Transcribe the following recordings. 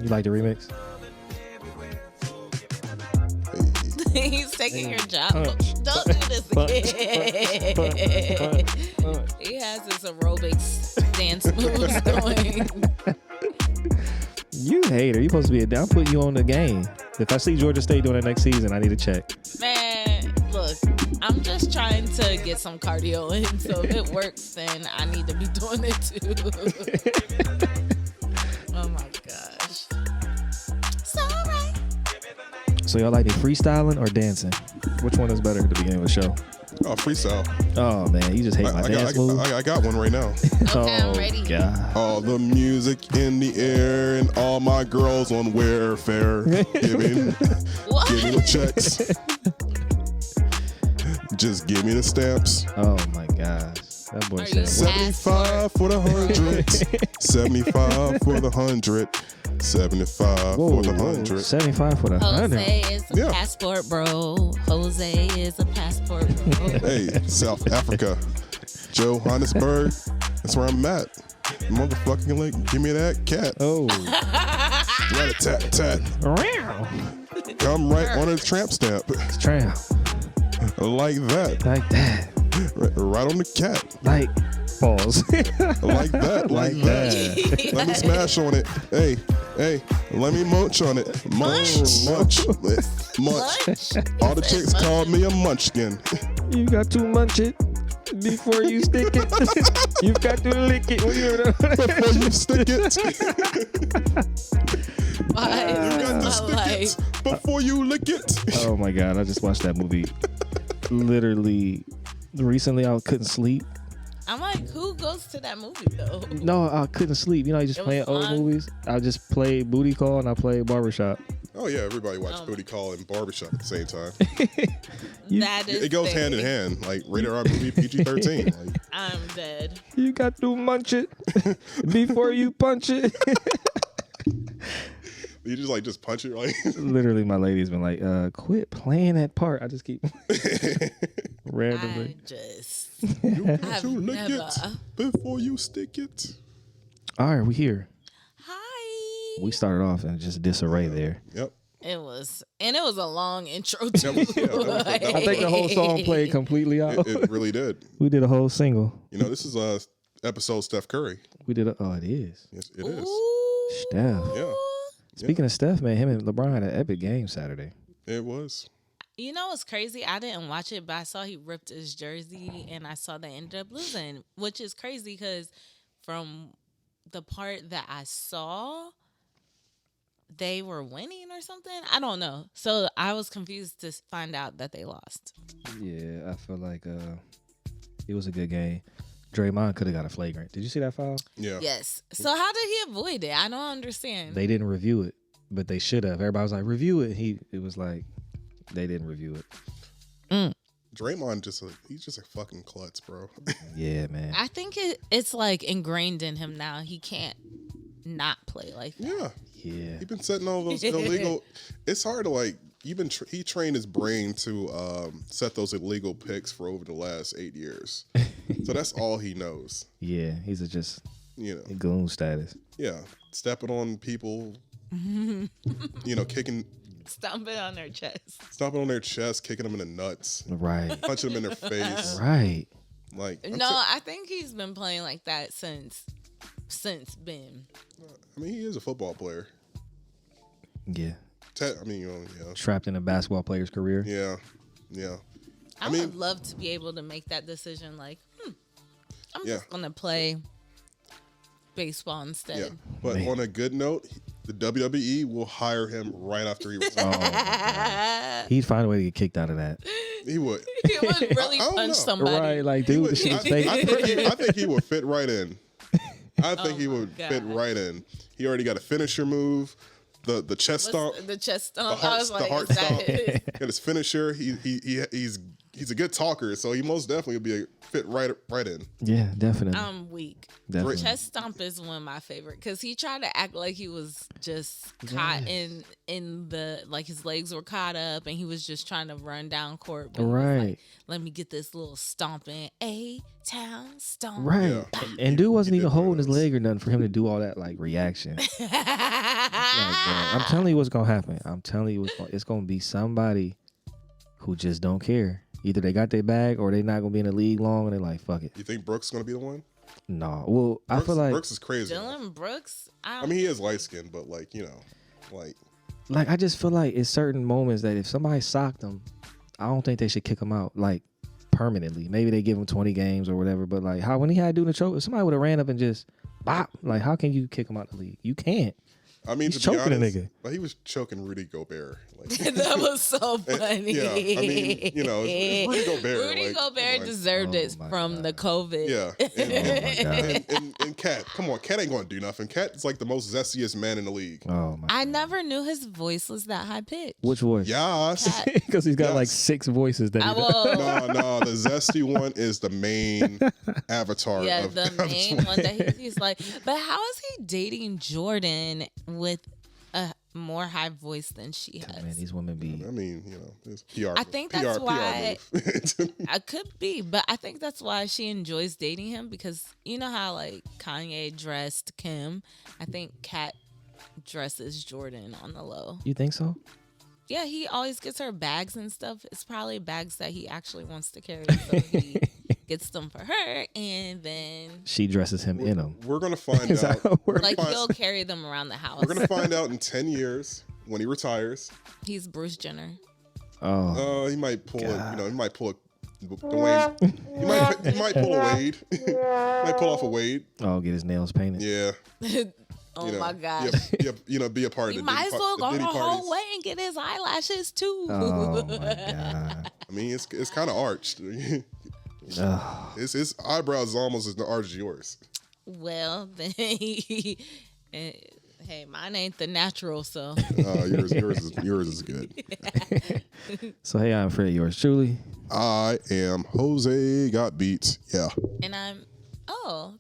You like the remix? He's taking your job. Don't do this again. He has his aerobics dance moves going. You hater. You supposed to be I'm putting you on the game. If I see Georgia State doing it next season, I need to check. Man, look, I'm just trying to get some cardio in. So if it works, then I need to be doing it too. Oh my gosh. It's all right. So y'all like the freestyling or dancing? Which one is better at the beginning of the show? Oh, freestyle. Oh man, you just hate my dance move. I got one right now. Okay, I'm ready. God. All the music in the air and all my girls on welfare. Give me the checks. Just give me the stamps. Oh my gosh. That boy said 75 for the 100. 75 for the 100. 75 for the 100. 75 for the 100. Jose is a passport bro. Jose is a passport bro. Hey, South Africa. Johannesburg. That's where I'm at. Motherfucking like, give me that cat. Oh. Rat-a-tat-tat. Come right on a tramp stamp. Tramp. Like that. Like that. Right on the cat. Like, pause. Like that. Like that. Let me smash on it. Hey, let me munch on it. Munch. All the chicks called me a munchkin. You got to munch it before you stick it. You got to lick it when before you stick it. You got to stick it before you lick it. Oh my God, I just watched that movie. Literally, recently I couldn't sleep. I'm like, who goes to that movie though? No, I couldn't sleep. You know, I just playing old movies. I just played Booty Call and I played Barbershop. Oh yeah, everybody watched Booty Call and Barbershop at the same time. That is it goes hand in hand. Like rated R movie, PG-13. Like, I'm dead. You got to munch it before you punch it. You just punch it, right? Literally, my lady's been like, quit playing that part. I just keep randomly. You got to lick it before you stick it. All right, we here. Hi. We started off in just disarray there. Yep. It was a long intro too. I think the whole song played completely out. It really did. We did a whole single. You know, this is episode Steph Curry. We did it is. Yes, it is. Steph. Yeah. Speaking of Steph, man, him and LeBron had an epic game Saturday. It was. You know what's crazy? I didn't watch it, but I saw he ripped his jersey, and I saw they ended up losing, which is crazy because from the part that I saw, they were winning or something. I don't know. So I was confused to find out that they lost. Yeah, I feel like it was a good game. Draymond could have got a flagrant. Did you see that foul? Yeah. Yes. So how did he avoid it? I don't understand. They didn't review it, but they should have. Everybody was like, review it. It was like, they didn't review it. Draymond he's just a fucking klutz, bro. Yeah, man. I think it's like ingrained in him now. He can't not play like that. Yeah. He's been setting all those illegal. It's hard to like. He trained his brain to set those illegal picks for over the last 8 years. So that's all he knows. Yeah, he's just goon status. Yeah, stepping on people. Kicking. Stomping on their chest. Stomping on their chest, kicking them in the nuts. Right. Punching them in their face. Right. Like I think he's been playing like that since Ben. I mean, he is a football player. Yeah. Yeah. Trapped in a basketball player's career. Yeah. I would love to be able to make that decision. Like, I'm just gonna play baseball instead. Yeah. But on a good note, the WWE will hire him right after he retires. He'd find a way to get kicked out of that. He would. He would really punch somebody. Right, like, dude, this shit's fake. I think he would fit right in. I think he would fit right in. He already got a finisher move. The chest stomp. The chest stomp. The heart stomp. Got his finisher. He's he's a good talker, so he most definitely would be a fit right in. Yeah, definitely. I'm weak. Definitely. Chest stomp is one of my favorite because he tried to act like he was just caught in the like his legs were caught up and he was just trying to run down court. But he was Right. like, let me get this little stomping A-Town stomp. Right. Yeah. And dude wasn't He even did one of holding his those. leg or nothing for him to do all that like reaction. Like, bro, I'm telling you what's gonna happen. I'm telling you it's gonna be somebody who just don't care. Either they got their bag or they not gonna be in the league long and they're like, fuck it. You think Brooks is gonna be the one? No. Well, I feel like Brooks is crazy. Dylan Brooks. I mean, he is light skinned, but like I just feel like it's certain moments that if somebody socked him, I don't think they should kick him out like permanently. Maybe they give him 20 games or whatever. But like how when he had to do the choke, if somebody would have ran up and just bop, like how can you kick him out the league? You can't. I mean, He's to be choking a honest, nigga. like, he was choking Rudy Gobert. Like, That was so funny. yeah, I mean, you know, it's Rudy Gobert. Rudy like, Gobert come on. deserved it my from God. the COVID. Yeah, Oh my God. and Cat, come on, Cat ain't gonna do nothing. Cat is like the most zestiest man in the league. Oh my. I never knew his voice was that high pitched. Which voice? Yes. Because he's got like Yes. 6 voices that he does. No, the zesty one is the main avatar. Yeah, of, the of main Twin. one that he's like, but how is he dating Jordan with a more high voice than she has? Man, these women be. I mean, you know, it's PR. I think PR, that's PR why- move. I could be, but I think that's why she enjoys dating him because you know how like Kanye dressed Kim. I think Kat dresses Jordan on the low. You think so? Yeah, he always gets her bags and stuff. It's probably bags that he actually wants to carry, so he gets them for her, and then She dresses him in them. We're gonna find Is that out. how it works? like Fine. he'll carry them around the house. We're gonna find out in 10 years when he retires. He's Bruce Jenner. Oh, He might pull a, you know, he might pull a Dwayne. He might pull a Wade. Might pull off a Wade. oh, get his nails painted. Yeah. Oh you know, my God. Be a part of He the might as well go the Diddy whole parties. way and get his eyelashes too. Oh my God. I mean, it's kind of arched. Ugh. His eyebrows is almost as arched as yours. Well, then hey, mine ain't the natural, so Yours is good. So hey, I'm Fred. Yours truly. I am Jose Got Beats. Yeah. and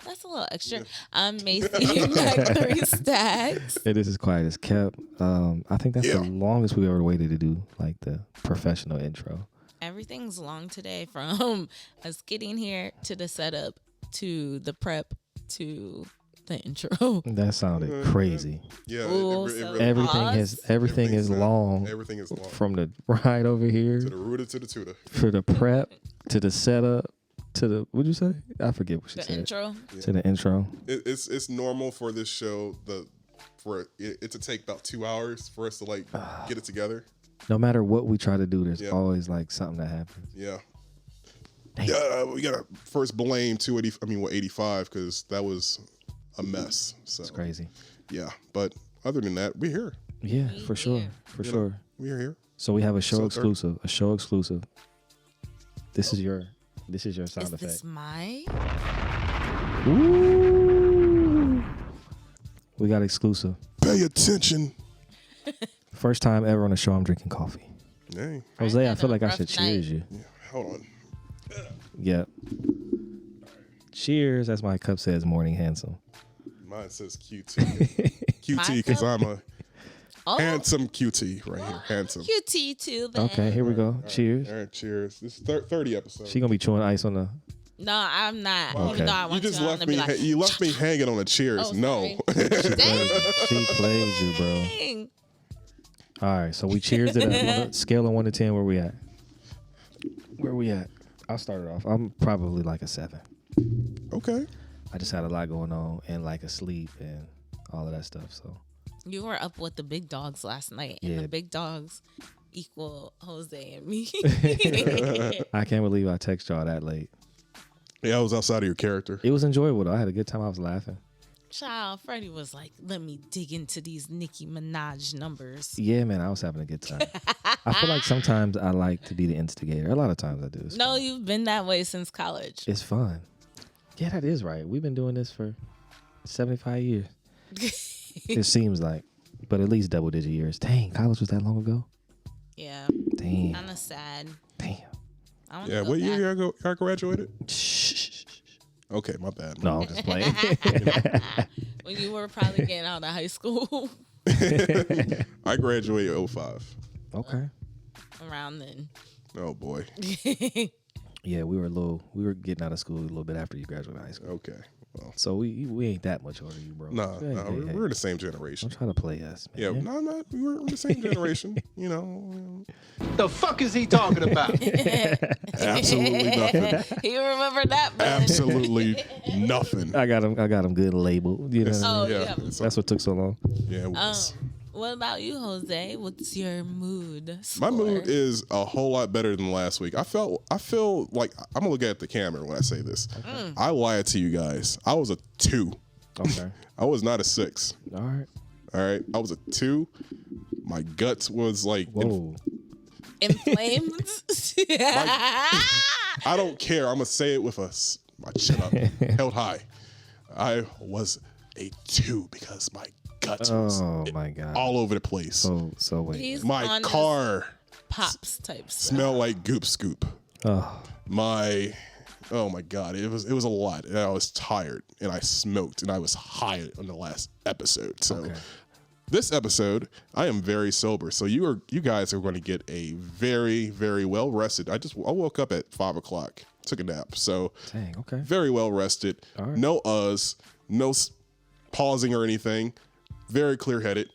that's a little extra. I'm Macy Mac 3 Stacks. Hey, this is quiet as kept. I think that's the longest we ever waited to do like the professional intro. Everything's long today, from us getting here to the setup to the prep to the intro. That sounded crazy. Yeah. Ooh, it so really- Everything is long. Everything is long. From the ride over here To the rooter to the tutor. for the prep to the setup to the what'd you say? I forget what she The said. intro. To the intro. It's normal for this show for it to take about 2 hours for us to like get it together. No matter what we try to do, there's Yeah. always like something that happens. Yeah. Dang. Yeah, we gotta first blame 85 because that was a mess. So It's crazy. yeah, but other than that, we're here. Yeah, We for sure. here. For You know, sure. We're here. So we have a show So exclusive. A show exclusive. This is your sound Is effect. this my? Ooh. We got exclusive. Pay attention. First time ever on the show I'm drinking coffee. Hey, Jose, I had feel a like I rough should cheers night. you. yeah, hold on. Yep. Cheers, as my cup says, morning handsome. Mine says QT. QT because I'm a Oh, handsome QT right here. Handsome. QT too. Then. Okay, here we go. Cheers. All right, cheers. This is 30 episode. She gonna be chewing ice on the. No, I'm not. Okay. Even though I you want just to, I'm left gonna me. be like, You left me hanging on the cheers. Oh, No. sorry. Dang. She played you, bro. Dang. All right, so we cheers it up. On a scale of 1 to 10, where we at? Where we at? I'll start it off. I'm probably like a 7. Okay. I just had a lot going on and like a sleep and all of that stuff. So You were up with the big dogs last night, and Yeah. the big dogs equal Jose and me. I can't believe I text y'all that late. Yeah, I was outside of your character. It was enjoyable though. I had a good time. I was laughing. Child, Freddie was like, let me dig into these Nicki Minaj numbers. Yeah, man, I was having a good time. I feel like sometimes I like to be the instigator. A lot of times I do. It's No, fun. you've been that way since college. It's fun. Yeah, that is right. We've been doing this for 75 years. It seems like, but at least double-digit years. Dang, college was that long ago? Yeah, Damn, kind of sad. damn. I want Yeah, to go what year back. I graduated? Shh. Okay, my bad. No, I'm just playing. When you were probably getting out of high school. I graduated 05. Okay. Around then. Oh boy. Yeah, we were getting out of school a little bit after you graduated high school. Okay. Well, So we ain't that much older than you, bro. nah, Hey, hey, hey. we're the same generation. Don't try to play us, man. Yeah, no, I'm not. We're the same generation. You know, The fuck is he talking about? absolutely nothing. He remember that, man. Absolutely nothing. I got him good labeled. You know, what I Oh, mean? yeah. That's what took so long. Yeah, it was. What about you, Jose? What's your mood? My score? mood is a whole lot better than last week. I feel like I'm gonna look at the camera when I say this. I lied to you guys. I was a 2. Okay. I was not a 6. All right. All right, I was a 2. My guts was like, Whoa. Inflamed? I don't care. I'm gonna say it with my chin up, held high. I was a 2 because my guts was Oh my God. all over the place. So wait. He's My on this car pops type stuff. smelled like Goop Scoop. Oh. Oh my God, it was a lot, and I was tired, and I smoked, and I was high on the last episode. So Okay. this episode, I am very sober. So you guys are going to get a very, very well rested. I woke up at 5:00, took a nap, so Dang. Okay. very well rested. All right. No no pausing or anything. Very clear headed.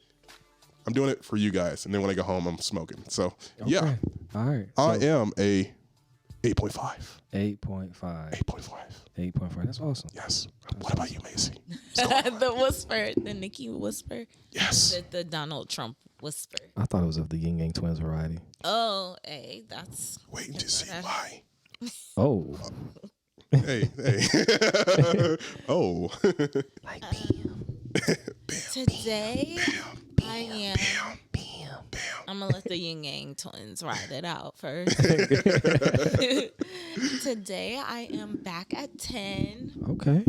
I'm doing it for you guys, and then when I go home, I'm smoking. So yeah, Okay. All right. I So, am a 8.5. 8.5. 8.5. 8.5. That's awesome. Yes. What about you, Macy? The whisper, the Nicki whisper, Yes. the Donald Trump whisper. I thought it was of the Yin Yang Twins variety. Oh, hey, that's Waiting to see why. Oh. Hey. Oh. Like bam. today. I am. Bam. I'm gonna let the Yin Yang Twins ride it out first. Today I am back at 10. Okay.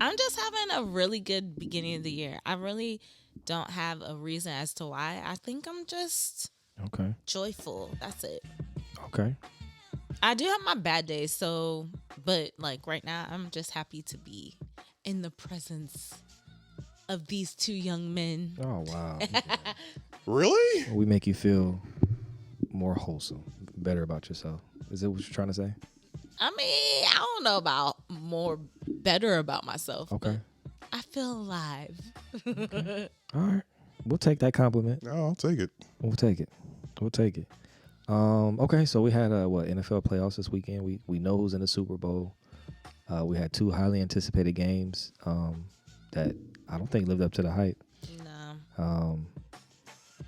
I'm just having a really good beginning of the year. I really don't have a reason as to why. I think I'm just Okay. joyful. That's it. Okay. I do have my bad days, but like right now, I'm just happy to be in the presence of these two young men. Oh wow. Really? We make you feel more wholesome, better about yourself. Is that what you're trying to say? I mean, I don't know about more better about myself. Okay. But I feel alive. All right. We'll take that compliment. No, I'll take it. We'll take it. Okay, so we had NFL playoffs this weekend. We know who's in the Super Bowl. We had 2 highly anticipated games that I don't think lived up to the hype. No.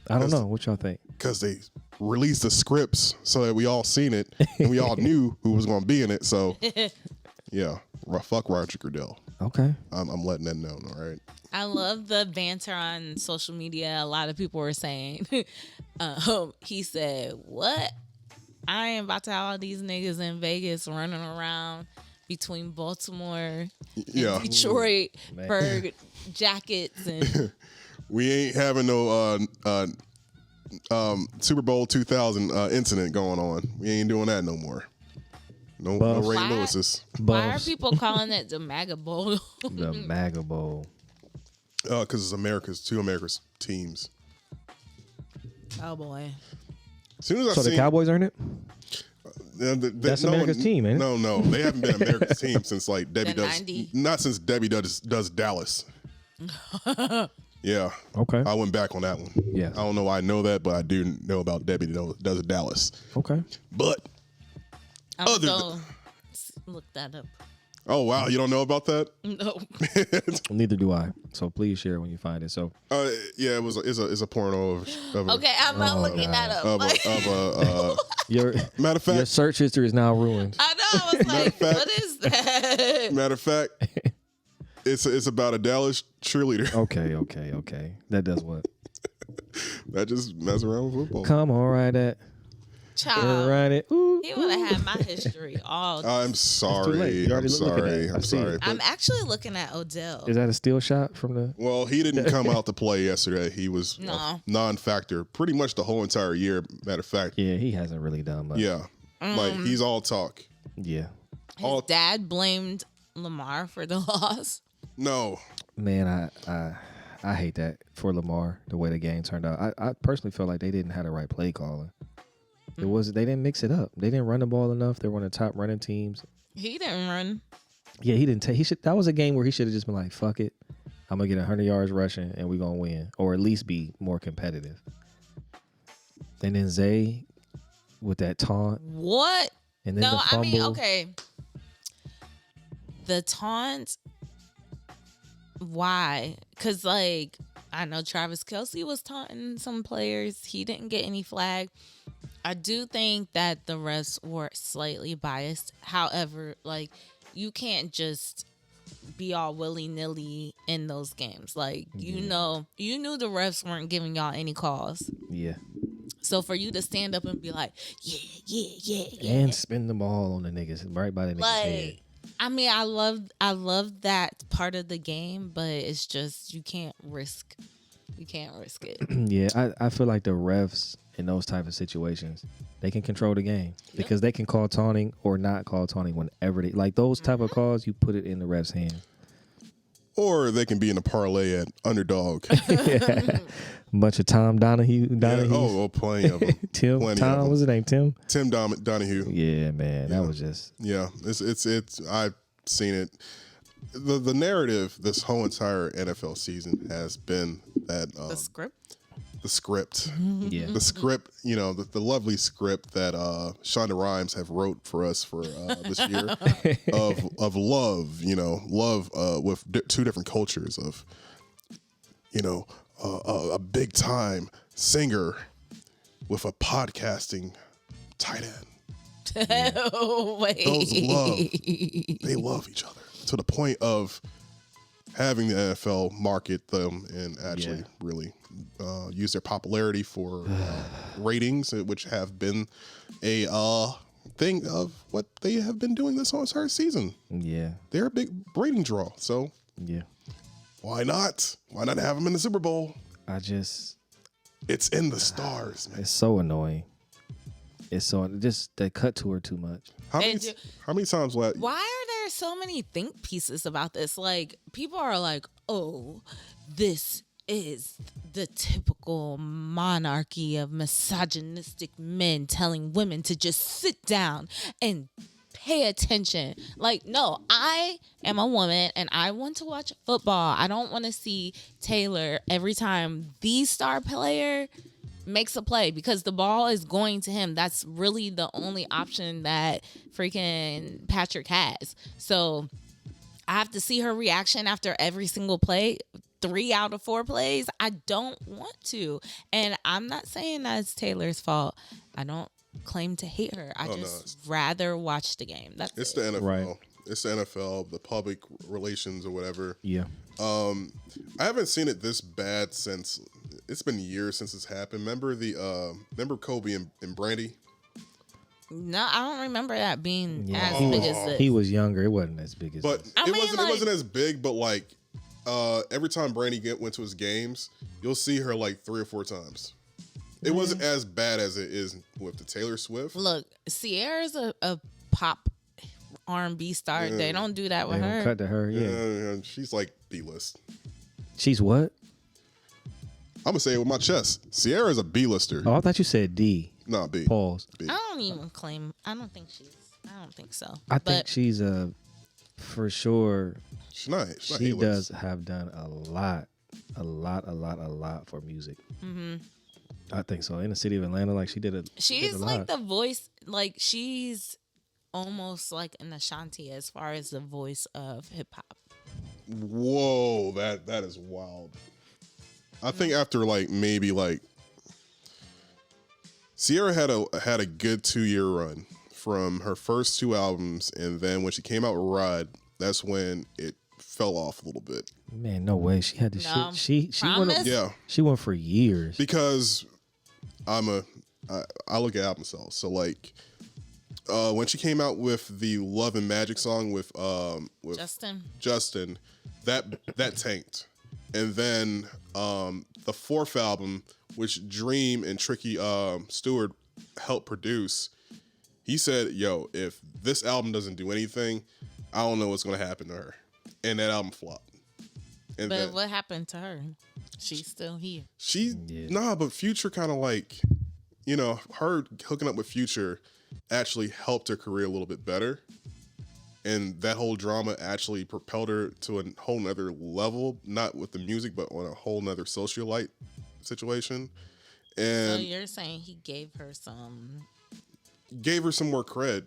I don't know. What y'all think? Because they released the scripts so that we all seen it and we all knew who was going to be in it. So, yeah, fuck Roger Goodell. Okay. I'm letting that known, all right? I love the banter on social media. A lot of people were saying, he said, what? I ain't about to have all these niggas in Vegas running around between Baltimore Yeah. and Detroit Man. for jackets and We ain't having no Super Bowl 2000 incident going on. We ain't doing that no more. No Buffs. Ray Why? Lewis's. why are Buffs. people calling it the MAGA Bowl? The MAGA Bowl. Because it's two America's teams. Oh boy. As soon as I So the seen, Cowboys earned it? that's America's team, ain't it? No, they haven't been America's team since like Debbie The does. 90s? Not since Debbie does Dallas. Yeah, Okay. I went back on that one. Yes. I don't know why I know that, but I do know about Debbie does Dallas. Okay. But I'm Other gonna go look that up. oh wow, you don't know about that? No. Neither do I. So please share when you find it. So Yeah, it's a porno of a, Okay, I'm not looking that up. of Like, a your matter of your fact. search history is now ruined. I know. I was like, fact- what is that? Matter of fact, it's about a Dallas cheerleader Okay. That does what? that just mess around with football. Come on, right at. Child. Right at. Ooh. He would have had my history all. I'm late. sorry. You I'm already looking at sorry. it. I I'm see sorry. it. But, I'm actually looking at Odell. Is that a steal shot from the? well, he didn't come out to play yesterday. He was No. a non-factor pretty much the whole entire year. Matter of fact, Yeah, he hasn't really done much. yeah. Like he's all talk. Yeah. His dad blamed Lamar for the loss. No. Man, I hate that for Lamar, the way the game turned out. I personally felt like they didn't have the right play calling. They didn't mix it up. They didn't run the ball enough. They're one of the top running teams. He didn't run. Yeah, he didn't take. That was a game where he should have just been like, "Fuck it, I'm gonna get 100 yards rushing and we're gonna win, or at least be more competitive." And then Zay with that taunt. What? And then No, the fumble. I mean, okay. The taunt. Why? Because, like, I know Travis Kelce was taunting some players. He didn't get any flag. I do think that the refs were slightly biased. However, like, you can't just be all willy-nilly in those games. Like, you knew the refs weren't giving y'all any calls. Yeah. So for you to stand up and be like, yeah. And spin the ball on the niggas right by the niggas' head. I mean, I love that part of the game, but it's just you can't risk it. Yeah, I feel like the refs in those type of situations, they can control the game because they can call taunting or not call taunting whenever they like those type of calls. You put it in the refs' hands, Or they can be in a parlay at underdog. Bunch of Tom Donahue. Plenty of them. Tim. Plenty Tom. of 'em. What's his name? Tim. Tim Donahue. Yeah, man, that was just. Yeah, it's. I've seen it. The narrative this whole entire NFL season has been that The script. the script, Yeah. the script, the lovely script that Shonda Rhimes have wrote for us for this year of love, love with two different cultures of, a big time singer with a podcasting tight end. Oh, wait. Those they love each other to the point of having the NFL market them and actually really use their popularity for ratings, which have been a thing of what they have been doing this whole entire season. Yeah. They're a big rating draw. So Yeah. why not? Why not have them in the Super Bowl? It's in the stars, man. It's so annoying. It's so just they cut to her too much. How many times last? Why are there so many think pieces about this? Like, people are like, oh, this is the typical monarchy of misogynistic men telling women to just sit down and pay attention. Like, no, I am a woman and I want to watch football. I don't want to see Taylor every time the star player makes a play because the ball is going to him. That's really the only option that freaking Patrick has. So I have to see her reaction after every single play. 3 out of 4 plays. I don't want to. And I'm not saying that's Taylor's fault. I don't claim to hate her. I rather watch the game. It's the NFL. Right. It's the NFL, the public relations or whatever. Yeah. I haven't seen it this bad since it's been years since it's happened. Remember Kobe and Brandy? No, I don't remember that being as big as this. He was younger. It wasn't as big as But this. it wasn't as big, but like every time Brandy went to his games, you'll see her like 3 or 4 times. It wasn't as bad as it is with the Taylor Swift. Look, Ciara's a pop R&B star. Yeah. They don't do that with They don't her. cut to her. Yeah. Yeah, she's like B-list. She's what? I'm gonna say it with my chest. Ciara's a B-lister. Oh, I thought you said D. Nah, B. Pause. B. I don't even claim. I don't think so. I think she's for sure. She's not She A-list. does have done a lot for music. Mm-hmm. I think so. In the city of Atlanta, like she did a. She's did a like lot. the voice. Like, she's almost like an Ashanti as far as the voice of hip hop. Whoa, that is wild. I think after maybe Ciara had a good 2-year run from her first 2 albums, and then when she came out with Ride, that's when it fell off a little bit. Man, no way. She had the No. shit. She went. Promise? Yeah, She went for years. because I look at album sales. So when she came out with the Love and Magic song with Justin. that tanked. And then the 4th album, which Dream and Tricky Stewart helped produce, He said, "Yo, if this album doesn't do anything, I don't know what's gonna happen to her." And that album flopped. And But then what happened to her? She's still here. but Future kind of like, her hooking up with Future actually helped her career a little bit better. And that whole drama actually propelled her to a whole nother level, not with the music, but on a whole nother socialite situation. And So you're saying he gave her some more cred.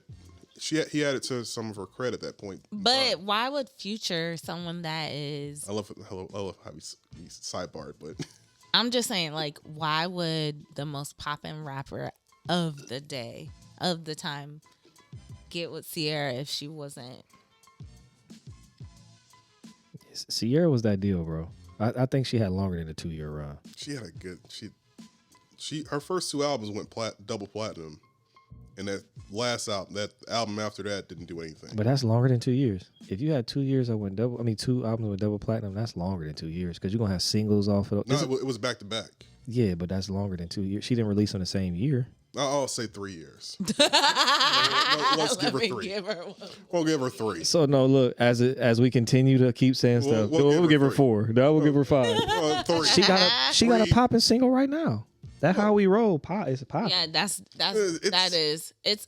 He added to some of her cred at that point. But why would Future, someone that is... I love how he's sidebarred, but... I'm just saying, like, why would the most poppin' rapper of the day, of the time, get with Ciara if she wasn't? Ciara was that deal, bro. I think she had longer than a 2-year run. She had a good... Her first 2 albums went double platinum. And that last album, that album after that didn't do anything. But that's longer than 2 years. If you had 2 years that went 2 albums with double platinum, that's longer than 2 years because you're gonna have singles off of. No, it was back to back. Yeah, but that's longer than 2 years. She didn't release on the same year. I'll say 3 years. Let's give her 3. We'll give her 3. So no, look, as we continue to keep saying stuff, we'll give her 4. No, we'll give her 5. 3. She got a popping single right now. That's how we roll. It's pop. Yeah, that is. It's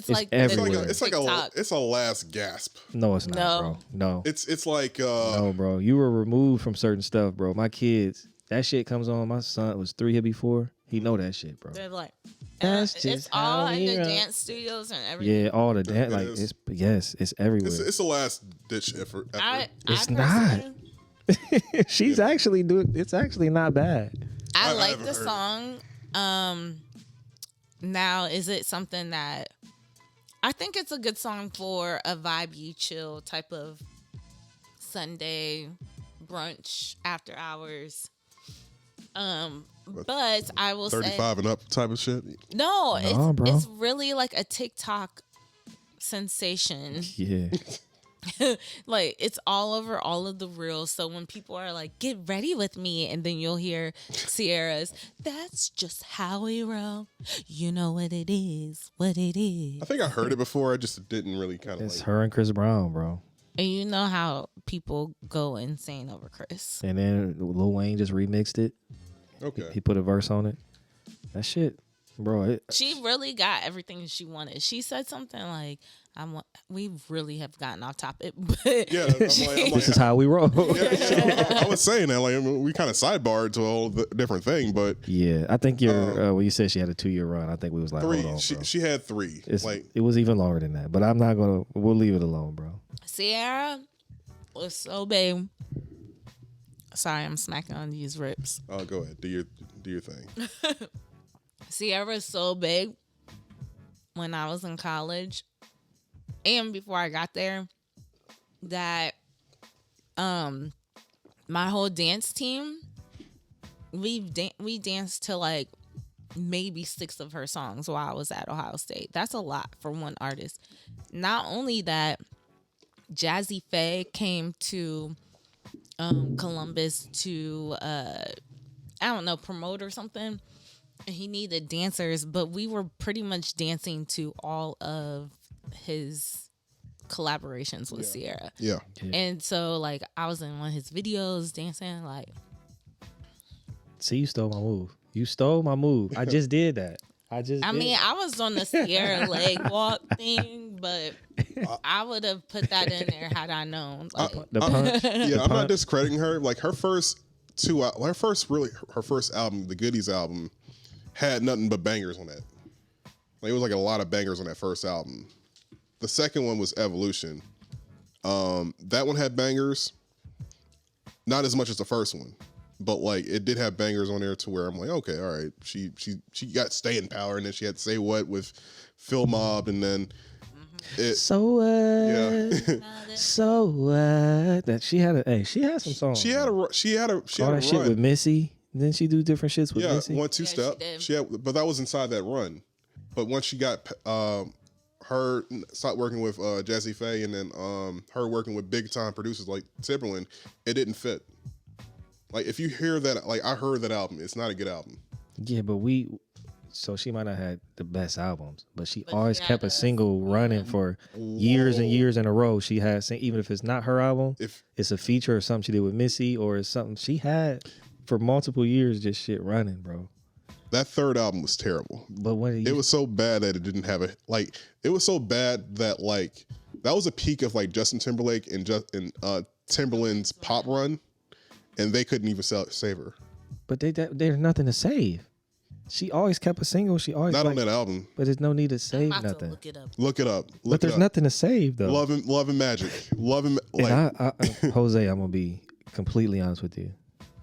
like everywhere. It's a last gasp. No, it's not, bro. No. It's like no, bro. You were removed from certain stuff, bro. My kids, that shit comes on. My son was 3 here before. He know that shit, bro. they're like, That's just it's all how in we the roll. dance studios and everything. Yeah, all the dance. Like it's everywhere. it's a last ditch effort. It's not. She's actually doing. It's actually not bad. I I like haven't the heard song. Now, is it something that I think it's a good song for a vibey, chill type of Sunday brunch after hours? But I will 35 and up type of shit. No, bro. it's really like a TikTok sensation. Yeah. Like it's all over all of the reels. So when people are like, "Get ready with me," and then you'll hear Ciara's, "That's just how we roll. You know what it is, what it is." I think I heard it before. I just didn't really kind of. It's her and Chris Brown, bro. And you know how people go insane over Chris. And then Lil Wayne just remixed it. Okay. He put a verse on it. That shit, bro. She really got everything she wanted. She said something like, "We really have gotten off topic," but Yeah, I'm like, This is how we roll. I was saying that we kind of sidebarred to a whole different thing, but Yeah, I think when you said she had a 2-year run, I think we was like, 3. hold on, bro. She had 3. It was even longer than that, but I'm not gonna. We'll leave it alone, bro. Ciara was so big. Sorry, I'm smacking on these rips. Oh, go ahead. Do your thing. Ciara is so big when I was in college and before I got there that my whole dance team, we danced to like maybe 6 of her songs while I was at Ohio State. That's a lot for one artist. Not only that, Jazzy Faye came to Columbus to promote or something, and he needed dancers, but we were pretty much dancing to all of his collaborations with Ciara. Yeah. And so like I was in one of his videos dancing like. See, you stole my move. You stole my move. I just did that. I mean, I was on the Ciara leg walk thing, but I would have put that in there had I known. Like, the punch. Yeah, I'm not discrediting her. Like her first album, the Goodies album, had nothing but bangers on that. Like it was like a lot of bangers on that first album. The second one was Evolution. That one had bangers, not as much as the first one, but like it did have bangers on there to where I'm like, okay, all right. She got Staying Power, and then she had Say What with Phil Mob, and then So what? Yeah. So what? That she had some songs. She had a all that that shit run. with Missy. Didn't she do different shits with Missy? 1-2 step. she did. But that was inside that run. But once she got her stopped working with Jazzy Faye, and then her working with big time producers like Timberland, it didn't fit. Like if you hear that, like I heard that album, it's not a good album. Yeah, but so she might not had the best albums, but she But always she kept had a single running for years and years in a row. She had, even if it's not her album, If it's a feature or something she did with Missy or it's something she had for multiple years, just shit running, bro. that third album was terrible. But when It was so bad that it didn't have a like. It was so bad that like that was a peak of like Justin Timberlake and Timberland's pop run, and they couldn't even save her. but there's nothing to save. She always kept a single. She always Not on that album. But there's no need to I'm save about to nothing. look it up. Look it up. But there's nothing to save though. Love and Magic. Love and like. And Jose, I'm gonna be completely honest with you.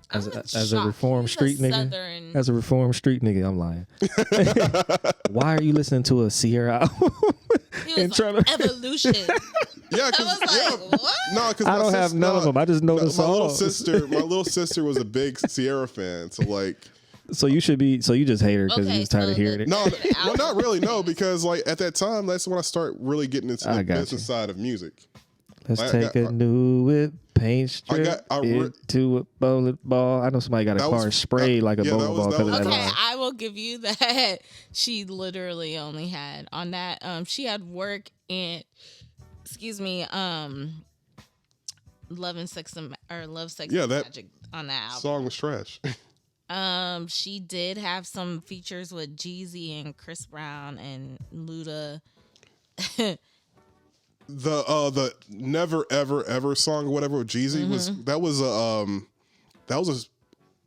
As I'm a shocked. reformed He's street nigga, Southern- as a reformed street nigga, I'm lying. Why are you listening to a Ciara album? He and was trying like, to- evolution. Yeah, I because was like, what? no, because I don't have none of them. I just know the my little songs. my little sister was a big Ciara fan, so like. So you should be. So you just hate her because Okay, you was tired so of hearing it. No, The well, not album. really. No, because like at that time, that's when I start really getting into I the got business you. side of music. Let's I take got- a new whip, paint strip I re- into a bowling ball. I know somebody got a That car was- sprayed like a yeah, bowling ball that because of was- that Okay, line. I will give you that. She literally only had on that. She had work in, Love and Sex or Love, Sex Yeah, and that Magic on that album. Song was trash. She did have some features with Jeezy and Chris Brown and Luda. The Never Ever Ever song or whatever with Jeezy was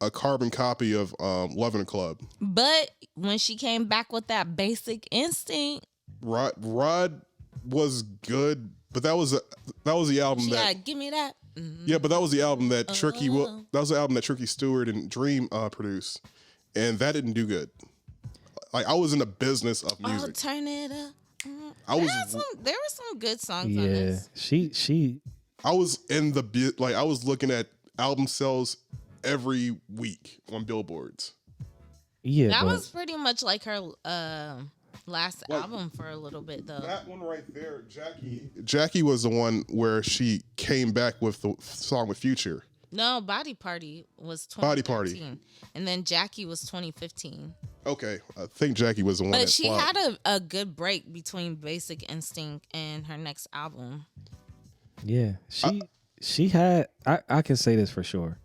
a carbon copy of Love in a Club. But when she came back with that Basic Instinct, Rod was good, but that was the album she that got Give Me That. Mhm. yeah, but that was the album that Tricky Stewart and Dream produced, and that didn't do good. Like I was in the business of Oh, music. turn it up. There were some good songs on Yeah, this. she. I was in the like I was looking at album sales every week on billboards. Yeah, That but was pretty much like her last Like, album for a little bit, though. That one right there, Jackie was the one where she came back with the song with Future. No, Body Party was Body 2013. Party. And then Jackie was 2015. Okay, I think Jackie was the one But that she flopped. had a good break between Basic Instinct and her next album. yeah, she had. I can say this for sure.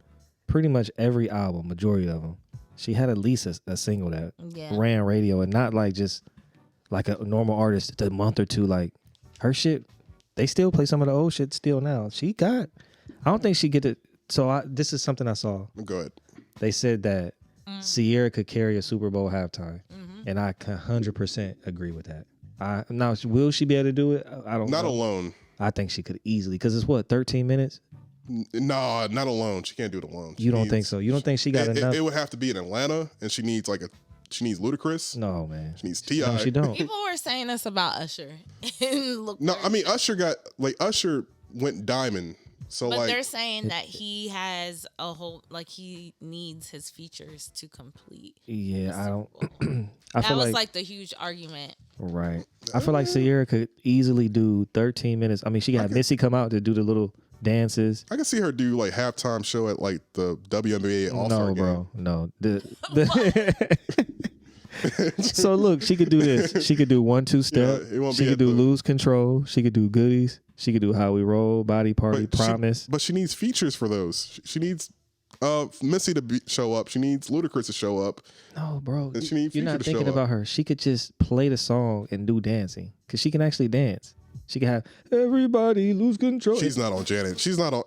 Pretty much every album, majority of them, she had at least a single that Yeah. ran radio, and not like just like a normal artist a month or two. Like her shit, they still play some of the old shit still now. She got. I don't think she get it. So this is something I saw. Go ahead. They said that Ciara could carry a Super Bowl halftime, Mm-hmm. and I can 100% agree with that. Now, will she be able to do it? I don't know. Not alone. I think she could easily because it's what 13 minutes. No, not alone. She can't do it alone. You don't think so? You don't think she got enough? It would have to be in Atlanta, and she needs Ludacris. No, man. She needs T.I. No, she don't. People were saying this about Usher. And look, No, I mean Usher went diamond. So but like they're saying that he has a whole, like he needs his features to complete. Yeah, I don't. I That feel was like, like the huge argument. right. I feel like Ciara could easily do 13 minutes. I mean, she got Missy come out to do the little dances. I can see her do like halftime show at like the WNBA All-Star No, game. bro, no. So look, she could do this. She could do 1-2 step. Yeah, it won't She be could at do the- lose control. She could do goodies. She could do how we roll, body party, promise. But she needs features for those. She needs Missy to show up. She needs Ludacris to show up. No, bro, And she needs you're Future not to thinking show about up. her. She could just play the song and do dancing because she can actually dance. She can have everybody lose control. She's not on Janet. She's not on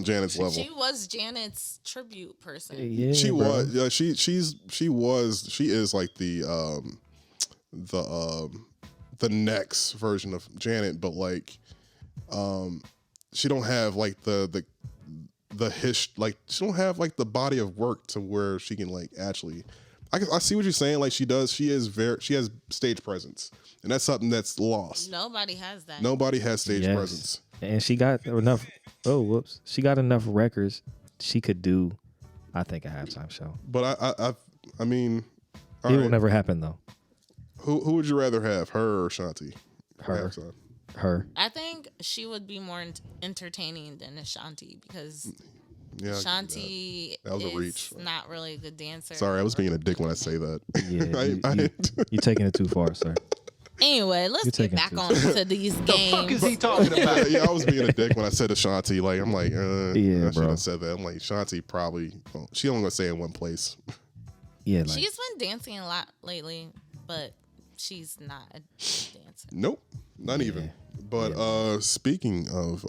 Janet's level. She was Janet's tribute person. Yeah, She bro. was. Yeah, she is like the next version of Janet, but like she don't have like the she don't have like the body of work to where she can like actually I see what you're saying. Like she has stage presence, and that's something that's lost. Nobody has that. Nobody has stage Yes. presence. And she got enough. Oh, whoops! She got enough records. She could do, I think, a halftime show. But I mean, all It right. will never happen though. Who would you rather have, her or Shanti? for Her. halftime? Her. I think she would be more entertaining than Ashanti because Yeah, Shanti that was a is reach. not really a good dancer. Sorry, I was being a dick when I say that. Yeah, you're taking it too far, sir. Anyway, let's get back on to these The games. fuck is he talking about? Yeah, I was being a dick when I said to Shanti. Like, I'm like, yeah, I should bro. have said that. I'm like, Shanti probably, she only gonna stay in one place. Yeah, like, She's been dancing a lot lately, but she's not a dancer. Nope, not even. But speaking of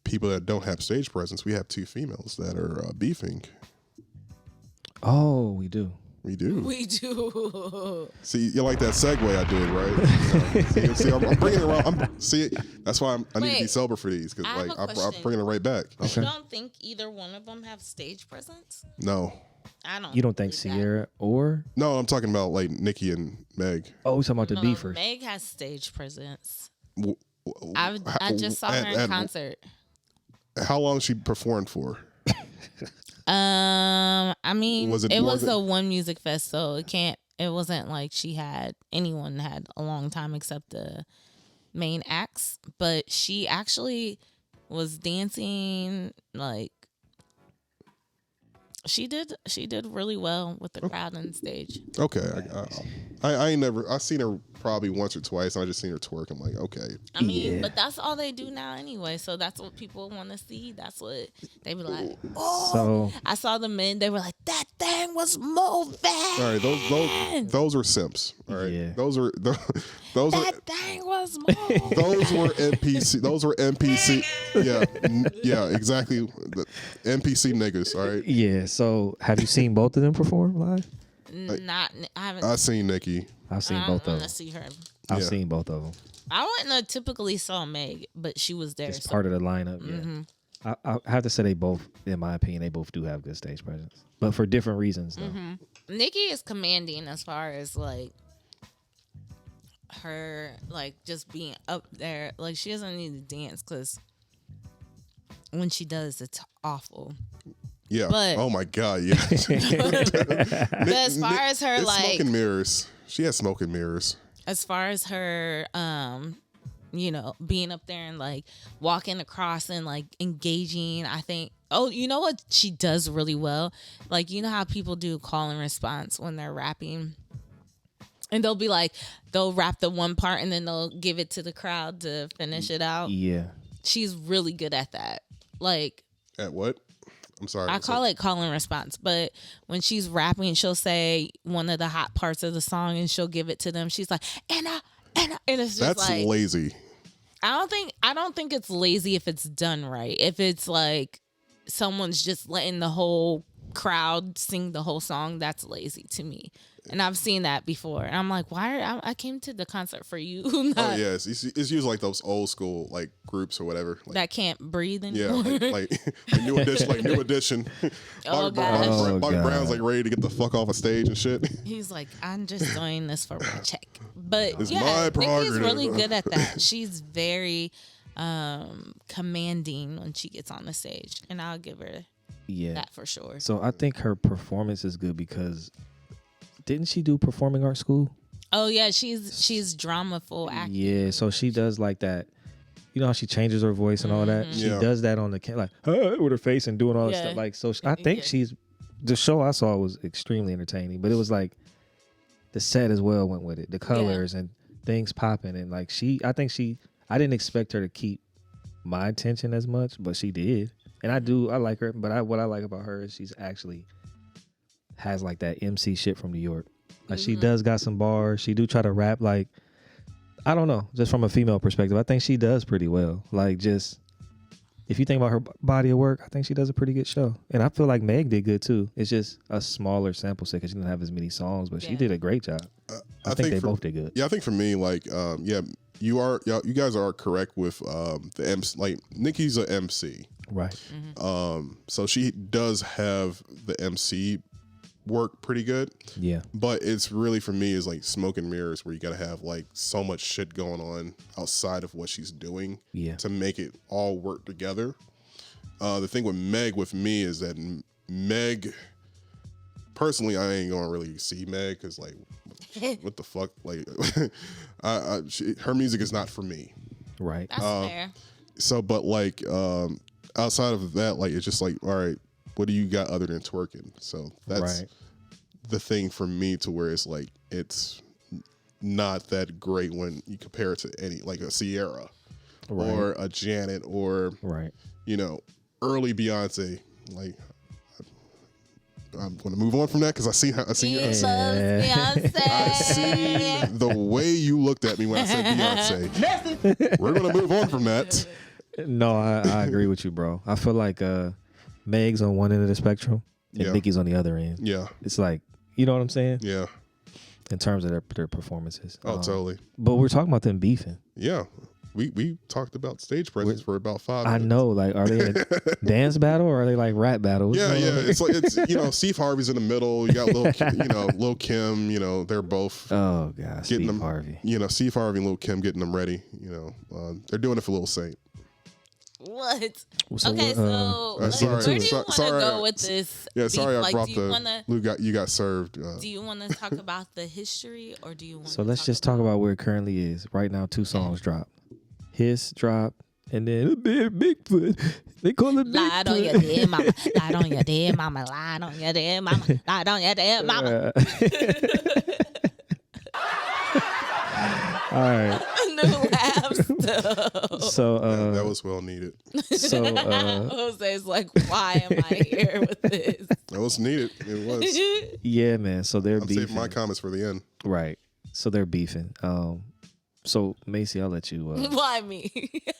people that don't have stage presence, we have two females that are beefing. oh, we do. We do. We do. See, you like that segue I did, right? See, I'm bringing it around. See, that's why I need to be sober for these, because I have like a I'm question. bringing it right back. You don't think either one of them have stage presence? No, I don't. You don't think believe that. Ciara or? no, I'm talking about like Nicki and Meg. Oh, we talking about the No, beefers. Meg has stage presence. W- I just saw her in concert. How long she performed for? I mean, Was it it more was than- a one music fest, so it wasn't like anyone had a long time except the main acts. But she actually was dancing like she did really well with the crowd on stage. Okay, I ain't never. I seen her probably once or twice, and I just seen her twerk. I'm like, okay. I mean, Yeah. but that's all they do now anyway. So that's what people want to see. That's what they be like. Oh, So I saw the men. They were like, that thing was moving. All right, those are simps. All right, Yeah. those are That thing was moving. those were NPC. Those were NPC. Yeah, exactly. The NPC niggas. All right. yeah. So have you seen both of them perform live? I haven't. I seen Nicki. I've seen I both don't of want to them. see her. I've Yeah. seen both of them. I wouldn't have typically saw Meg, but she was there. It's so- part of the lineup. Yeah. I have to say they both, in my opinion, they both do have good stage presence, but for different reasons though. Nicki is commanding as far as like her like just being up there. Like she doesn't need to dance because when she does, it's awful. Yeah. But- oh my god. Yeah. But as far as her it's like, smoke and mirrors. She has smoke and mirrors. as far as her being up there and like walking across and like engaging, I think you know what she does really well? Like, you know how people do call and response when they're rapping? And they'll rap the one part and then they'll give it to the crowd to finish it out. Yeah. She's really good at that. Like, At what? I'm sorry. I call it call and response, but when she's rapping, she'll say one of the hot parts of the song and she'll give it to them. She's like, and it's just That's like, lazy. I don't think it's lazy if it's done right. If it's like someone's just letting the whole crowd sing the whole song, that's lazy to me. And I've seen that before. And I'm like, I came to the concert for you. Oh not yeah, it's usually like those old school like groups or whatever. Like, that can't breathe yeah, anymore. like new edition. Oh, Bobby, God. Bobby God. Brown's like ready to get the fuck off a stage and shit. He's like, I'm just doing this for my check. But It's yeah, my Nicki's prerogative. really good at that. She's very commanding when she gets on the stage. And I'll give her Yeah. that for sure. So I think her performance is good because didn't she do performing arts school? Oh yeah, she's dramaful acting. Yeah, so she does like that. You know how she changes her voice and all that. She Yeah. does that on the like with her face and doing all that Yeah. stuff. Like so, I think Yeah. the show I saw was extremely entertaining, but it was like the set as well went with it, the colors and things popping and like I I didn't expect her to keep my attention as much, but she did, and I like her. But what I like about her is she's actually has like that MC shit from New York. Like she does got some bars. She do try to rap like, I don't know, just from a female perspective, I think she does pretty well. Like just if you think about her body of work, I think she does a pretty good show. And I feel like Meg did good too. It's just a smaller sample set because she didn't have as many songs, but she did a great job. I think they both did good. Yeah, I think for me, like, you guys are correct with the MC. Like, Nicki's a MC, Right. so she does have the MC work pretty good. Yeah. But it's really for me is like smoke and mirrors where you gotta have like so much shit going on outside of what she's doing to make it all work together. The thing with Meg with me is that Meg, personally, I ain't gonna really see Meg because like what the fuck, like her music is not for me. Right. That's fair. So, but like outside of that, like it's just like, all right, what do you got other than twerking? So that's the thing for me to where it's like it's not that great when you compare it to any like a Ciara or a Janet or you know, early Beyonce. Like I'm going to move on from that because I see Beyonce. I see the way you looked at me when I said Beyonce. We're going to move on from that. No, I agree with you, bro. I feel like Meg's on one end of the spectrum and Nicki's on the other end. Yeah, it's like, you know what I'm saying? Yeah. In terms of their performances. Oh, totally. But we're talking about them beefing. Yeah. We talked about stage presence for about 5 minutes. I know, like, are they in a dance battle or are they like rap battle? Yeah. It's like you know, Steve Harvey's in the middle. You got Lil Kim. You know, they're both. Oh God, Steve Harvey. You know, Steve Harvey and Lil Kim getting them ready. You know, they're doing it for Lil Saint. What? Okay, so where do you want to go with this? Yeah, sorry, beef? I brought you got served. Do you want to talk about the history, or do you want? So let's just talk about where it currently is right now. 2 songs dropped. His drop, and then Bigfoot. They call it Bigfoot. Lied on your dead mama. Lied on your dead mama. Lied on your dead mama. Lied on your dead mama. All right. New laugh So that was well needed. So Jose's like, why am I here with this? That was needed. It was. Yeah, man. So they're beefing. Saving my comments for the end. Right. So they're beefing. So Macy, I'll let you. Why me?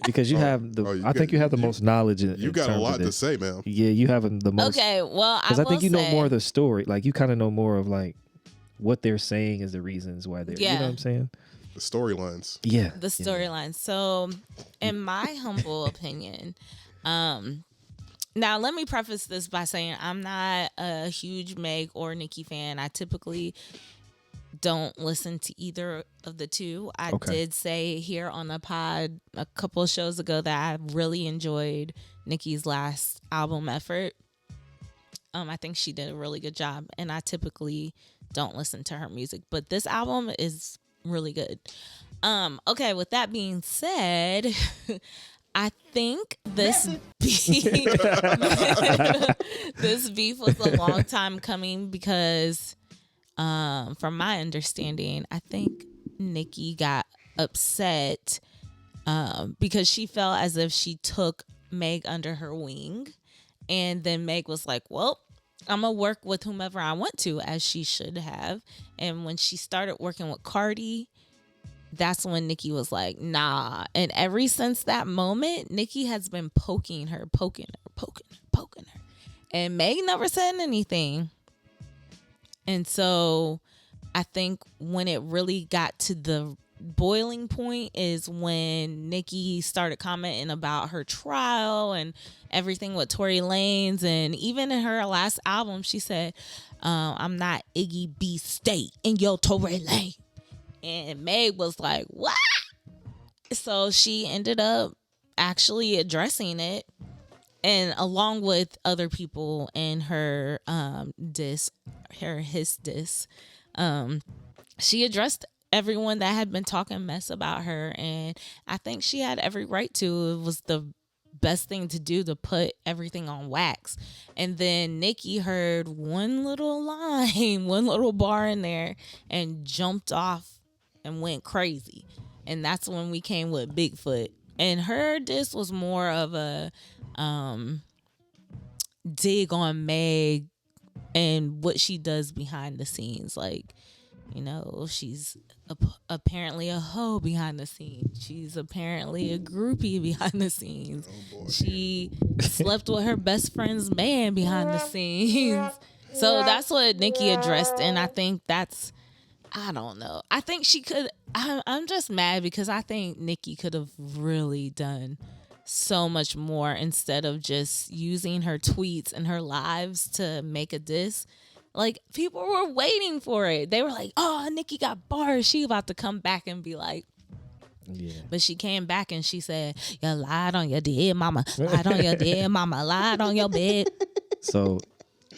Because you have the. I think you have the most knowledge. You got a lot to say, man. Yeah, you have the most. Okay, well, because I think you know more of the story. Like you kind of know more of like what they're saying is the reasons why they're. Yeah. You know what I'm saying? The storylines. Yeah. The storylines. So, in my humble opinion, now let me preface this by saying I'm not a huge Meg or Nicki fan. I typically don't listen to either of the two. I did say here on the pod a couple of shows ago that I really enjoyed Nicki's last album effort. I think she did a really good job, and I typically don't listen to her music, but this album is really good. Okay, with that being said, I think this beef was a long time coming because from my understanding, I think Nicki got upset because she felt as if she took Meg under her wing, and then Meg was like, well, I'm going to work with whomever I want to, as she should have. And when she started working with Cardi, that's when Nicki was like, nah. And ever since that moment, Nicki has been poking her. And Meg never said anything. And so I think when it really got to the boiling point is when Nicki started commenting about her trial and everything with Tory Lanez, and even in her last album she said, I'm not Iggy B State in your Tory Lanez, and Meg was like, what? So she ended up actually addressing it, and along with other people in her his diss, she addressed everyone that had been talking mess about her, and I think she had every right to. It was the best thing to do, to put everything on wax. And then Nicki heard one little line, one little bar in there, and jumped off and went crazy. And that's when we came with Bigfoot. And her diss was more of a dig on Meg and what she does behind the scenes. Like, you know, she's apparently a hoe behind the scenes. She's apparently a groupie behind the scenes. Oh, she slept with her best friend's man behind the scenes. So that's what Nicki addressed, and I think that's, I don't know. I think she could. I'm just mad because I think Nicki could have really done so much more instead of just using her tweets and her lives to make a diss. Like, people were waiting for it. They were like, oh, Nicki got bars. She about to come back and be like, yeah. But she came back and she said, you lied on your dead mama. Lied on your dead mama. Lied on your bed. So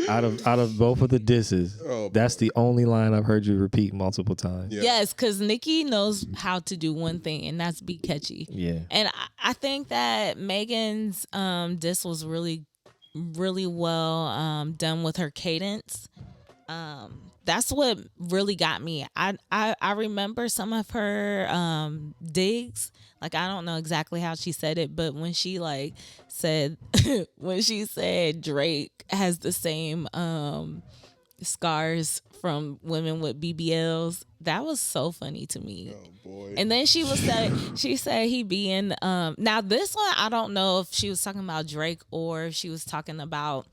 out of both of the disses, that's the only line I've heard you repeat multiple times. Yeah. Yes, because Nicki knows how to do one thing, and that's be catchy. Yeah. And I think that Megan's diss was really really well done with her cadence. That's what really got me. I remember some of her digs. Like, I don't know exactly how she said it, but when she like said when she said Drake has the same scars from women with BBLs, that was so funny to me. Oh boy. And then she said he being now this one, I don't know if she was talking about Drake or if she was talking about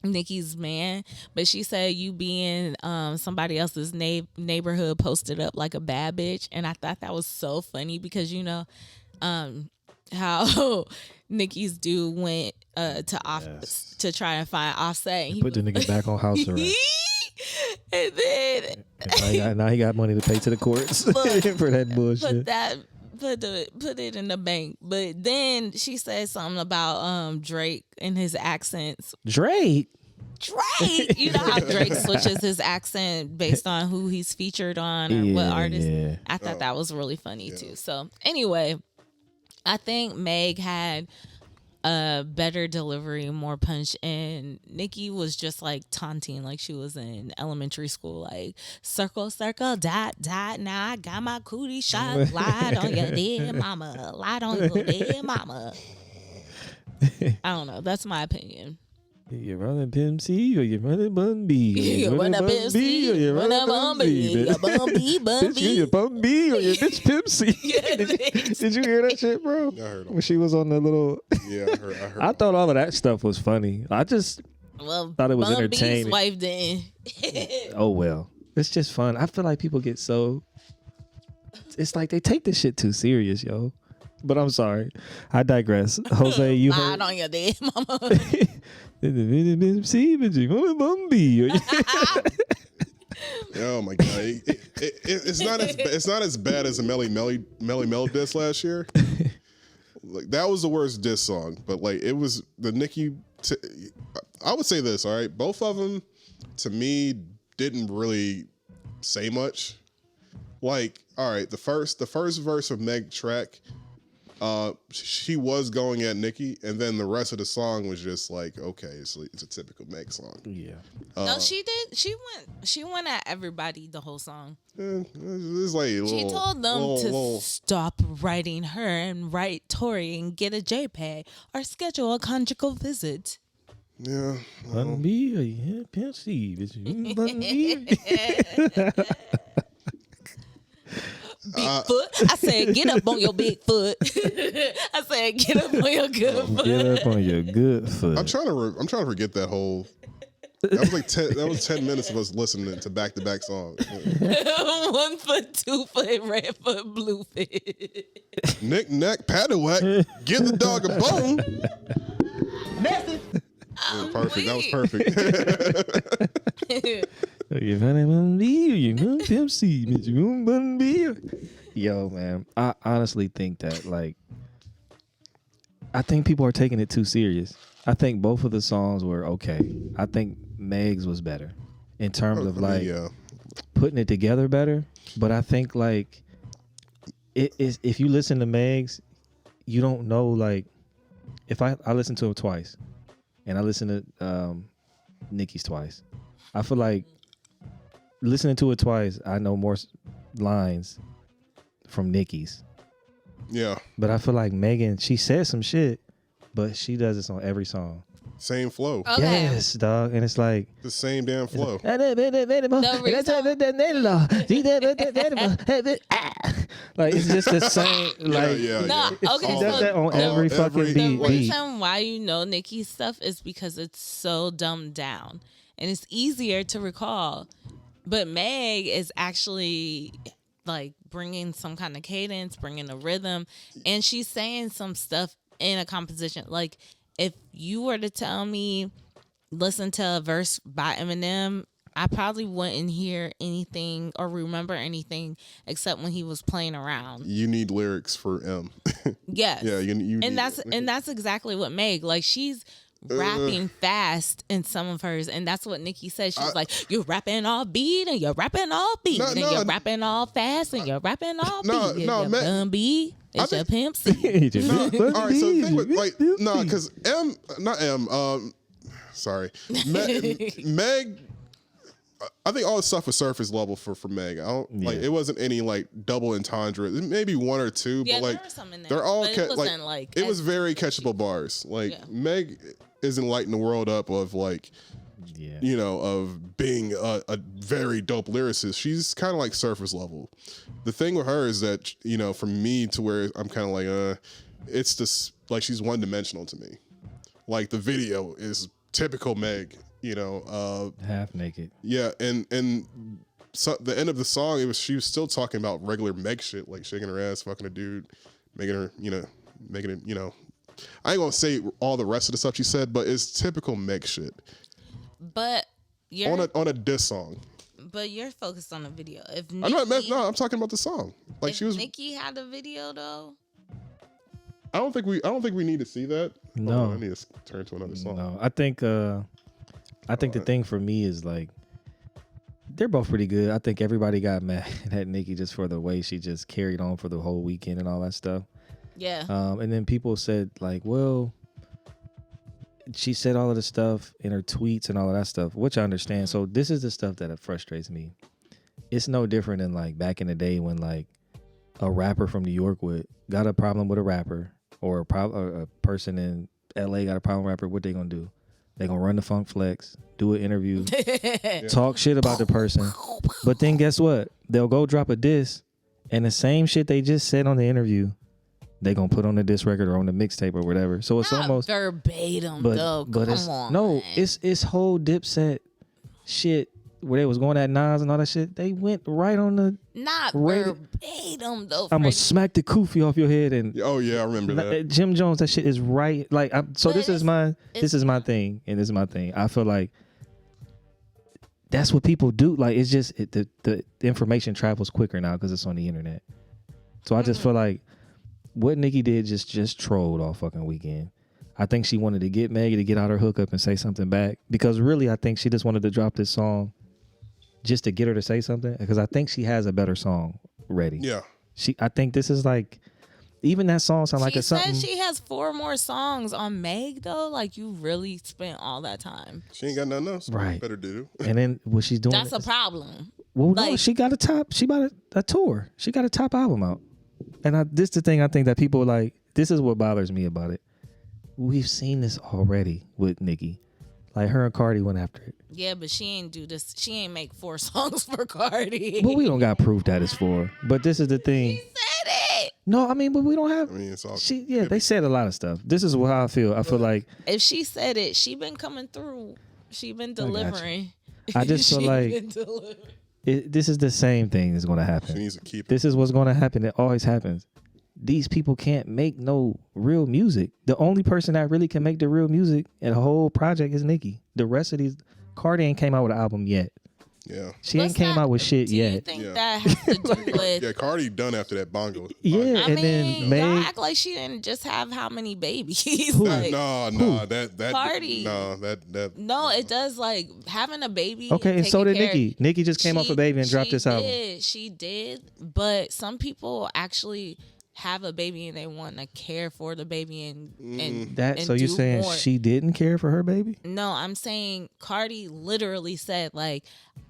Nicki's man, but she said you being somebody else's neighborhood posted up like a bad bitch, and I thought that was so funny because you know how Nicki's dude went to office to try and find Offset, and he Put the nigga back on house arrest. and then now he got money to pay to the courts for that bullshit. Put it in the bank. But then she said something about Drake and his accents. Drake. You know how Drake switches his accent based on who he's featured on or what artist. Yeah. I thought that was really funny too. So anyway, I think Meg had a better delivery, more punch, and Nicki was just like taunting like she was in elementary school, like circle, circle, dot, dot, now I got my cootie shot, lied on your dead mama, lied on your dead mama. I don't know, that's my opinion. You running Pimp C or you running Bun B? You running Pimp C or you running Bun B? You Bun B, Bun B. You Bun B or you bitch Pimp C? Did you hear that shit, bro? I heard when she was on the little. Yeah, I heard. I thought all of that stuff was funny. I just thought it was Bun entertaining. B's wife didn't. Oh well, it's just fun. I feel like people get so. It's like they take this shit too serious, yo. But I'm sorry, I digress. Jose, you lied on your dead mama. See, but you want a Bun B? Oh my god, it's not as bad as the Melly Mel diss last year. Like that was the worst diss song, but like it was the Nicki. I would say this, all right. Both of them, to me, didn't really say much. Like, all right, the first verse of Meg track, she was going at Nicki, and then the rest of the song was just like, okay, it's a typical Meg song. Yeah. No, she did. She went at everybody the whole song. It's like She told them to stop writing her and write Tori and get a JPEG or schedule a conjugal visit. Yeah. Bun B or you Pimp C? Bitch, Bun B. Big foot. I said, get up on your big foot. I said, get up on your good foot. Get up on your good foot. I'm trying to forget that whole. That was like 10 minutes of us listening to back-to-back songs. 1 foot, 2 foot, red foot, blue foot. Nick, neck, paddywhack. Give the dog a bone. Message. Yeah, perfect. That was perfect. You running Bun B or you running Pimp C? Bitch, you want Bun B? Yo, man, I honestly think that I think people are taking it too serious. I think both of the songs were okay. I think Meg's was better in terms of putting it together better. But I think like it is, if you listen to Meg's, you don't know like if I listened to it twice and I listened to Nicki's twice. I feel like listening to it twice, I know more lines from Nicki's. Yeah. But I feel like Megan, she says some shit, but she does this on every song. Same flow. Okay. Yes, dog. And it's like The same damn flow. like it's just the same. Like yeah. No, okay. she does So that on every fucking every- the beat. reason why you know Nicki's stuff is because it's so dumbed down and it's easier to recall. But Meg is actually like bringing some kind of cadence, bringing a rhythm, and she's saying some stuff in a composition. Like if you were to tell me, listen to a verse by Eminem, I probably wouldn't hear anything or remember anything except when he was playing around. You need lyrics for M. Yes. Yeah, you need, and that's exactly what Meg, like she's rapping fast in some of hers, and that's what Nicki said. She's like, you're rapping all beat and you're rapping all beat and you're rapping all fast and you're rapping all beat. You're Bun B, it's your Pimp C. all right, so the thing with like because Sorry. Meg, I think all the stuff was surface level for Meg. I don't like it wasn't any like double entendre. Maybe one or two, Yeah, but like there were some in there, they're all but it wasn't like it was very catchable bars. Like Meg isn't lighting the world up of like you know, of being a very dope lyricist. She's kind of like surface level. The thing with her is that, you know, from me to where I'm kind of like, it's just like she's one dimensional to me. Like the video is typical Meg, you know, half naked. Yeah, and so the end of the song, she was still talking about regular Meg shit, like shaking her ass, fucking a dude, making it, you know. I ain't gonna say all the rest of the stuff she said, but it's typical Meg shit. But you're on a diss song. But you're focused on the video. If Nicki, I'm talking about the song. Like if she was. Nicki had a video though. I don't think we need to see that. No, I need to turn to another song. No, I think the thing for me is like they're both pretty good. I think everybody got mad at Nicki just for the way she just carried on for the whole weekend and all that stuff. Yeah. And then people said like, well, she said all of the stuff in her tweets and all of that stuff, which I understand. So this is the stuff that frustrates me. It's no different than like back in the day when like a rapper from New York got a problem with a rapper or a person in LA got a problem with a rapper. What they gonna do? They gonna run the Funk Flex, do an interview, talk shit about the person. But then guess what? They'll go drop a diss and the same shit they just said on the interview, they gonna put on the diss record or on the mixtape or whatever. So it's Not almost verbatim though. But Come on. No, it's whole Dipset shit where they was going at Nas and all that shit. They went right on the not verbatim though. I'm gonna smack the kufi off your head and oh yeah, I remember that. Jim Jones, that shit is right. Like this is my thing, and this is my thing. I feel like that's what people do. Like it's just the information travels quicker now because it's on the internet. So I just feel like what Nicki did just trolled all fucking weekend. I think she wanted to get Maggie to get out her hookup and say something back because really I think she just wanted to drop this song just to get her to say something because I think she has a better song ready. Yeah. I think this is like even that song sound like a something. She said she has 4 more songs on Meg though. Like you really spent all that time. She ain't got nothing else. Right. Better do. And then what she's doing. That's a problem. Well, no, she got she bought a tour. She got a top album out. And this the thing I think that people like, this is what bothers me about it. We've seen this already with Nicki. Like her and Cardi went after it. Yeah, but she ain't do this. She ain't make 4 songs for Cardi. But we don't got proof that it's 4. But this is the thing. She said it. No, I mean, but we don't have. I mean, it's all. They said a lot of stuff. This is how I feel. I feel like if she said it, she been coming through. She been delivering. I just feel like this is the same thing that's going to happen. She needs to keep it. This is what's going to happen. It always happens. These people can't make no real music. The only person that really can make the real music in the whole project is Nicki. The rest of these, Cardi ain't came out with an album yet. Yeah. She ain't came out with shit yet. Do you think that has to do with... Yeah, Cardi done after that bongo. Yeah, I and mean, then Meg... y'all act like she didn't just have how many babies? Like, that Cardi. No, it does like having a baby. Okay, and so did Nicki. Nicki just came off a baby and dropped this album. She did, but some people actually have a baby and they want to care for the baby and that. So you're saying more. She didn't care for her baby? No, I'm saying Cardi literally said like,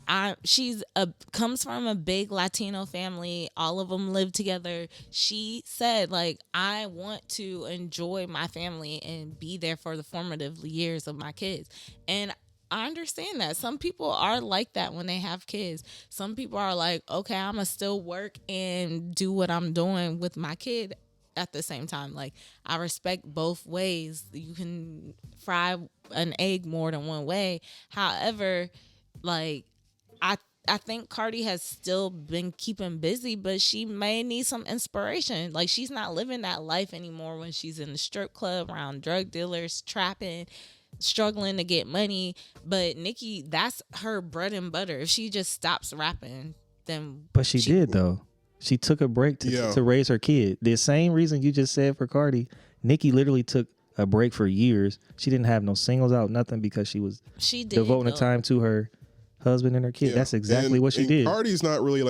comes from a big Latino family. All of them live together. She said like, I want to enjoy my family and be there for the formative years of my kids. And I understand that. Some people are like that when they have kids. Some people are like, okay, I'm going to still work and do what I'm doing with my kid at the same time. Like, I respect both ways. You can fry an egg more than one way. However, like, I think Cardi has still been keeping busy, but she may need some inspiration. Like, she's not living that life anymore when she's in the strip club around drug dealers, trapping, struggling to get money. But Nicki, that's her bread and butter. If she just stops rapping, then but she did though. She took a break to raise her kid. The same reason you just said for Cardi, Nicki literally took a break for years. She didn't have no singles out, nothing, because she devoting the time to her husband and her kid. That's exactly what she did. Cardi's not really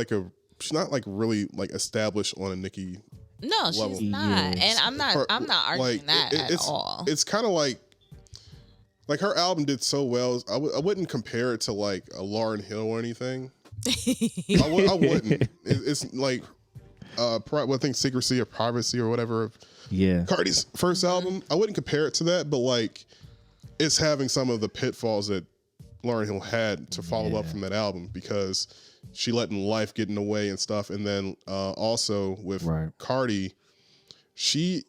she's not like really like established on a Nicki No, she's not. And I'm not arguing that at all. It's kind of like like her album did so well. I wouldn't compare it to like a Lauryn Hill or anything. I wouldn't. It's like I think Secrecy or Privacy or whatever. Yeah. Cardi's first album. I wouldn't compare it to that, but like it's having some of the pitfalls that Lauryn Hill had to follow up from that album because she letting life get in the way and stuff. And then also with Cardi, she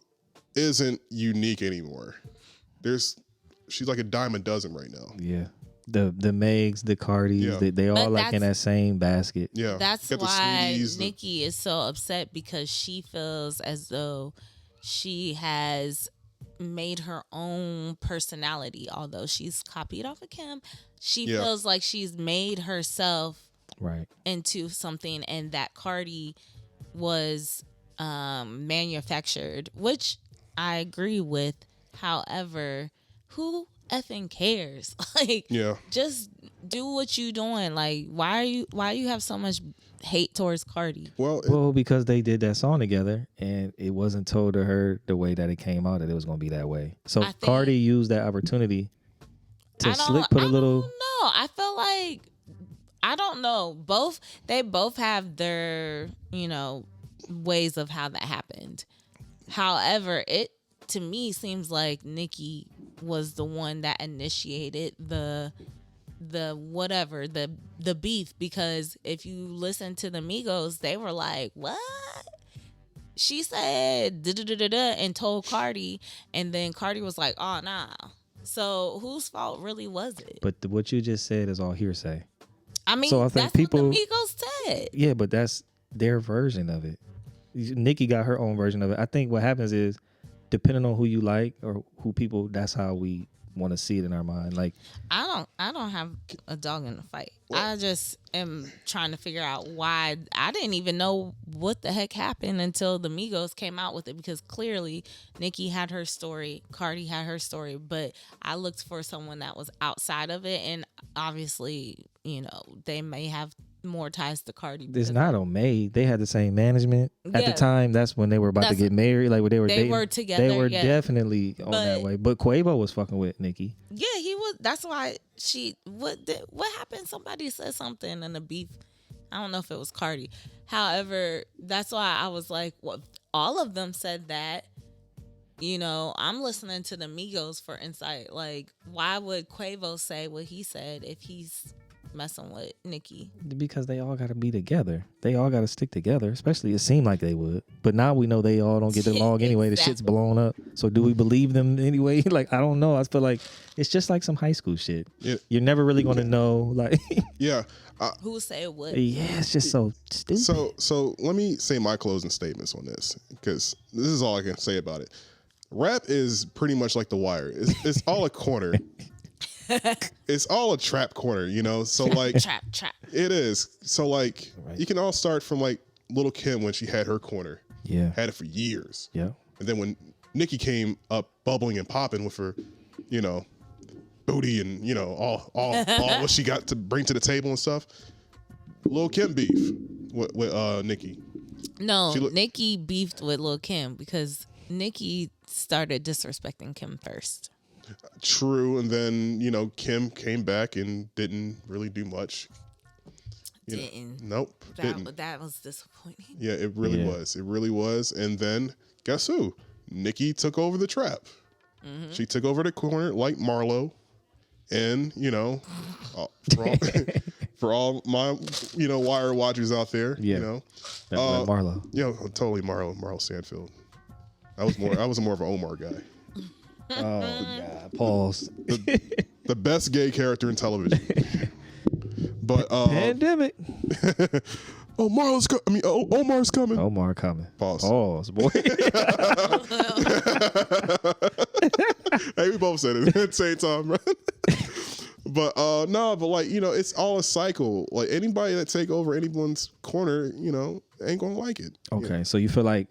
isn't unique anymore. She's like a dime a dozen right now. Yeah. The Megs, the Cardis, they all like in that same basket. Yeah. That's why Nicki is so upset because she feels as though she has made her own personality. Although she's copied off of Kim, she feels like she's made herself into something, and that Cardi was manufactured, which I agree with. However, who effing cares? Like, just do what you doing. Like, why you have so much hate towards Cardi? Well, because they did that song together, and it wasn't told to her the way that it came out that it was going to be that way. So Cardi used that opportunity to put a little. No, I feel like I don't know. They both have their ways of how that happened. However, it to me seems like Nicki was the one that initiated the beef, because if you listen to the Migos, they were like, what? She said da-da-da-da-da and told Cardi, and then Cardi was like, oh nah. So whose fault really was it? But what you just said is all hearsay. I mean, so I think that's what the Migos said. Yeah, but that's their version of it. Nicki got her own version of it. I think what happens is, depending on who you like or who people, that's how we want to see it in our mind. Like, I don't have a dog in the fight. I just am trying to figure out why. I didn't even know what the heck happened until the Migos came out with it, because clearly Nicki had her story, Cardi had her story, but I looked for someone that was outside of it, and obviously, they may have more ties to Cardi. It's not on May. They had the same management at the time. That's when they were about to get married. Like, when they were dating, were together. They were definitely on that way. But Quavo was fucking with Nicki. Yeah, he was. That's why what happened? Somebody said something in the beef. I don't know if it was Cardi. However, that's why I was like, well, all of them said that. I'm listening to the Migos for insight. Like, why would Quavo say what he said if he's messing with Nicki? Because they all got to be together. They all got to stick together. Especially, it seemed like they would. But now we know they all don't get along anyway. The shit's blown up. So do we believe them anyway? Like, I don't know. I feel like it's just like some high school shit. Yeah. You're never really going to know. Like, who would say it would? Yeah, it's just so stupid. So let me say my closing statements on this, because this is all I can say about it. Rap is pretty much like The Wire. It's all a corner. It's all a trap corner, so like trap it is. So like you can all start from like Lil' Kim when she had her corner, had it for years, and then when Nicki came up bubbling and popping with her booty and all what she got to bring to the table and stuff, Lil' Kim beef with Nicki. No, Nicki beefed with Lil' Kim because Nicki started disrespecting Kim first. True, and then Kim came back and didn't really do much. Nope. That was disappointing. Yeah, it really was. It really was. And then guess who? Nicki took over the trap. Mm-hmm. She took over the corner like Marlo, and for all my Wire watchers out there, Marlo. Totally Marlo Sandfield. I was more of an Omar guy. Oh God! Pause. The best gay character in television. But pandemic. Omar's coming. Omar coming. Pause, boy. Hey, we both said it at the same time, right? But it's all a cycle. Like, anybody that take over anyone's corner, ain't gonna like it. Okay, so you feel like.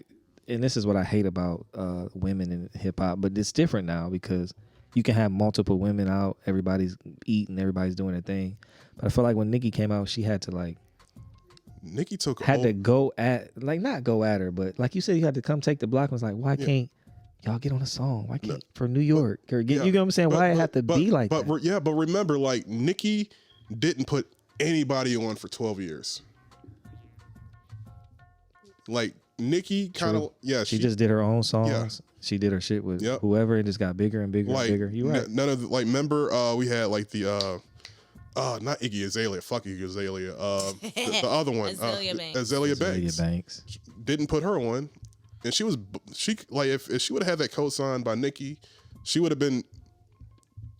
And this is what I hate about women in hip hop, but it's different now because you can have multiple women out, everybody's eating, everybody's doing their thing. But I feel like when Nicki came out, she had to to go at, like, not go at her, but like you said, you had to come take the block. And was like, why can't y'all get on a song. Why can't for New York? Or get, you know what I'm saying? Why it have to be like that? But remember, like Nicki didn't put anybody on for 12 years. Like Nicki kind of she just did her own songs. Yeah. She did her shit with whoever, and just got bigger and bigger and bigger. You right? None of the, like remember we had like the not Iggy Azalea, fuck Iggy Azalea. The other one, Azalea Banks. Didn't put her on, and she like if she would have had that co-signed by Nicki, she would have been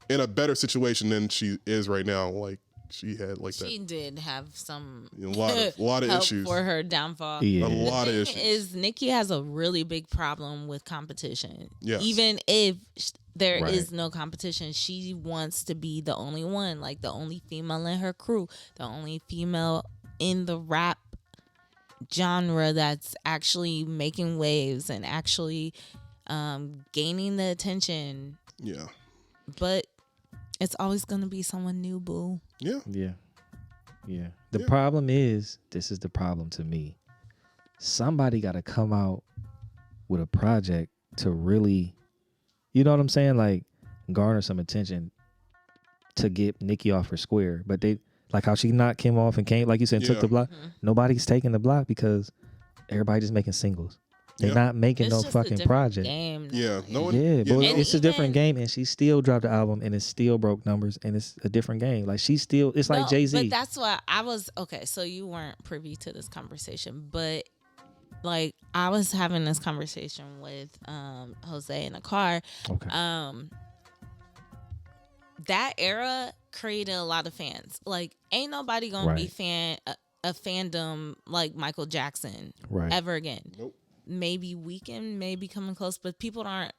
in a better situation than she is right now. Like she had like that. She did have some a lot of help issues for her downfall. Yeah. A lot of issues. Is Nicki has a really big problem with competition. Yes. Even if there is no competition, she wants to be the only one, like the only female in her crew, the only female in the rap genre that's actually making waves and actually gaining the attention. Yeah. But it's always going to be someone new, boo. Yeah. The problem is, this is the problem to me. Somebody got to come out with a project to really, you know what I'm saying? Like garner some attention to get Nicki off her square. But they, like how she knocked Kim off and came, like you said, took the block. Mm-hmm. Nobody's taking the block because everybody just making singles. They're not making no fucking project. Game yeah, no one. Yeah, but it's a different game, and she still dropped the album, and it still broke numbers, and it's a different game. Like she still, it's like Jay-Z. But that's why I was okay. So you weren't privy to this conversation, but like I was having this conversation with Jose in the car. Okay. That era created a lot of fans. Like ain't nobody gonna be a fandom like Michael Jackson ever again. Nope. Maybe Weeknd may be coming close, but people aren't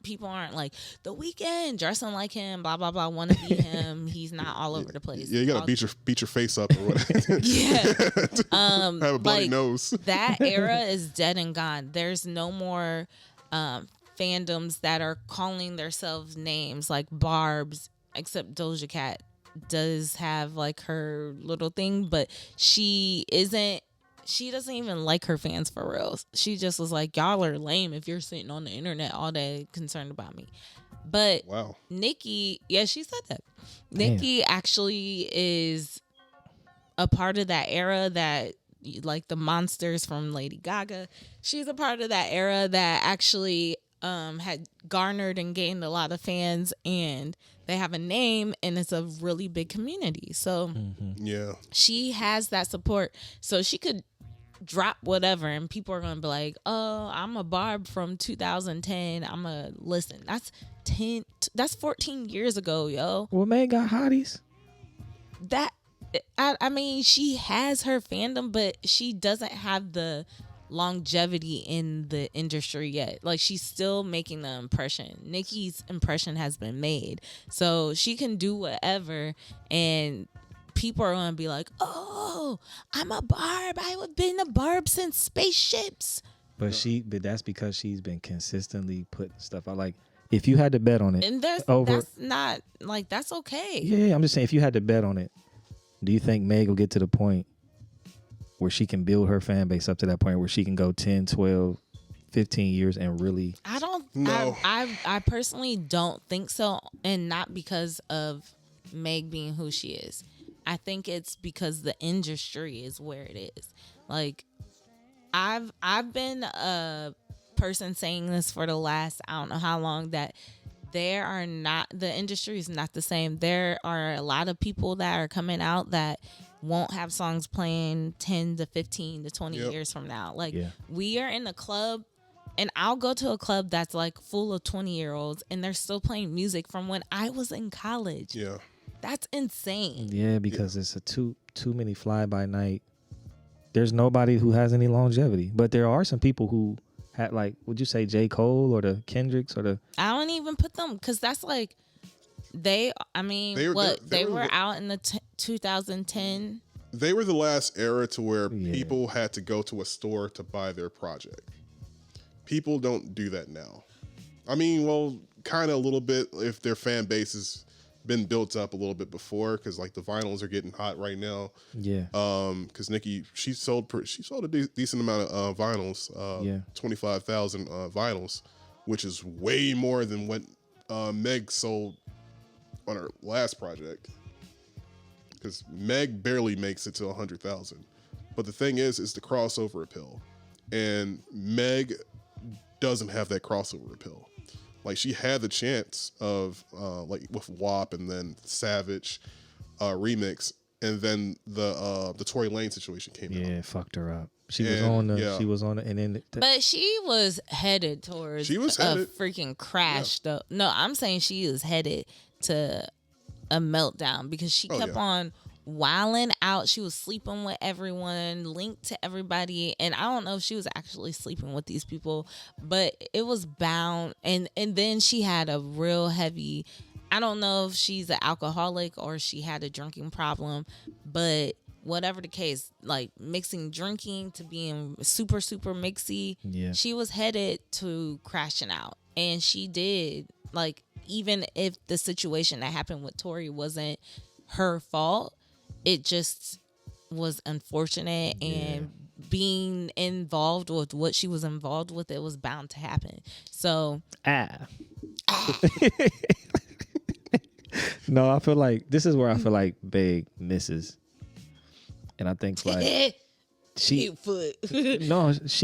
like The Weeknd dressing like him, blah blah blah, want to be him. He's not all over the place. Yeah, you gotta beat your face up or whatever. Have a bloody nose. That era is dead and gone. There's no more fandoms that are calling themselves names like Barb's, except Doja Cat does have like her little thing, but she doesn't even like her fans for real. She just was like, y'all are lame if you're sitting on the internet all day concerned about me. But Nicki, she said that. Nicki actually is a part of that era that, like the monsters from Lady Gaga, she's a part of that era that actually had garnered and gained a lot of fans, and they have a name, and it's a really big community. So she has that support. So she could drop whatever and people are gonna be like, oh, I'm a Barb from 2010, I'm a listen. That's 14 years ago, yo. Well, Meg got hotties. That I mean, she has her fandom, but she doesn't have the longevity in the industry yet. Like she's still making the impression. Nicki's impression has been made, so she can do whatever, and people are gonna be like, "Oh, I'm a Barb. I've been a Barb since Spaceships." But that's because she's been consistently putting stuff out. Like, if you had to bet on it, and that's not like that's okay. Yeah, I'm just saying, if you had to bet on it, do you think Meg will get to the point where she can build her fan base up to that point where she can go 10, 12, 15 years and really? I don't. No. I personally don't think so, and not because of Meg being who she is. I think it's because the industry is where it is. Like, I've been a person saying this for the last, I don't know how long, that the industry is not the same. There are a lot of people that are coming out that won't have songs playing 10 to 15 to 20 years from now. Like, we are in a club, and I'll go to a club that's like full of 20-year-olds, and they're still playing music from when I was in college. Yeah. That's insane. Yeah, because it's too many fly-by-night. There's nobody who has any longevity. But there are some people who had, like, would you say J. Cole or the Kendricks or the... I don't even put them, because that's like, they were out in the 2010. They were the last era to where people had to go to a store to buy their project. People don't do that now. I mean, well, kind of a little bit if their fan base has been built up a little bit before, because like the vinyls are getting hot right now. Yeah. Because Nicki, she sold a decent amount of vinyls. 25,000 vinyls. which is way more than what Meg sold on her last project. Because Meg barely makes it to 100,000. But the thing is the crossover appeal. And Meg doesn't have that crossover appeal. Like, she had the chance of, like, with WAP and then Savage remix, and then the Tory Lanez situation came out. Yeah, fucked her up. She was on the, and then. But she was headed towards a freaking crash, though. No, I'm saying she is headed to a meltdown because she kept on wilding out. She was sleeping with everyone, linked to everybody, and I don't know if she was actually sleeping with these people, but it was bound. And then she had a real heavy, I don't know if she's an alcoholic or she had a drinking problem, but whatever the case, like mixing drinking to being super, super mixy, she was headed to crashing out. And she did. Like, even if the situation that happened with Tori wasn't her fault, it just was unfortunate, and being involved with what she was involved with, it was bound to happen. So, no, I feel like this is where I feel like Big misses, and I think like she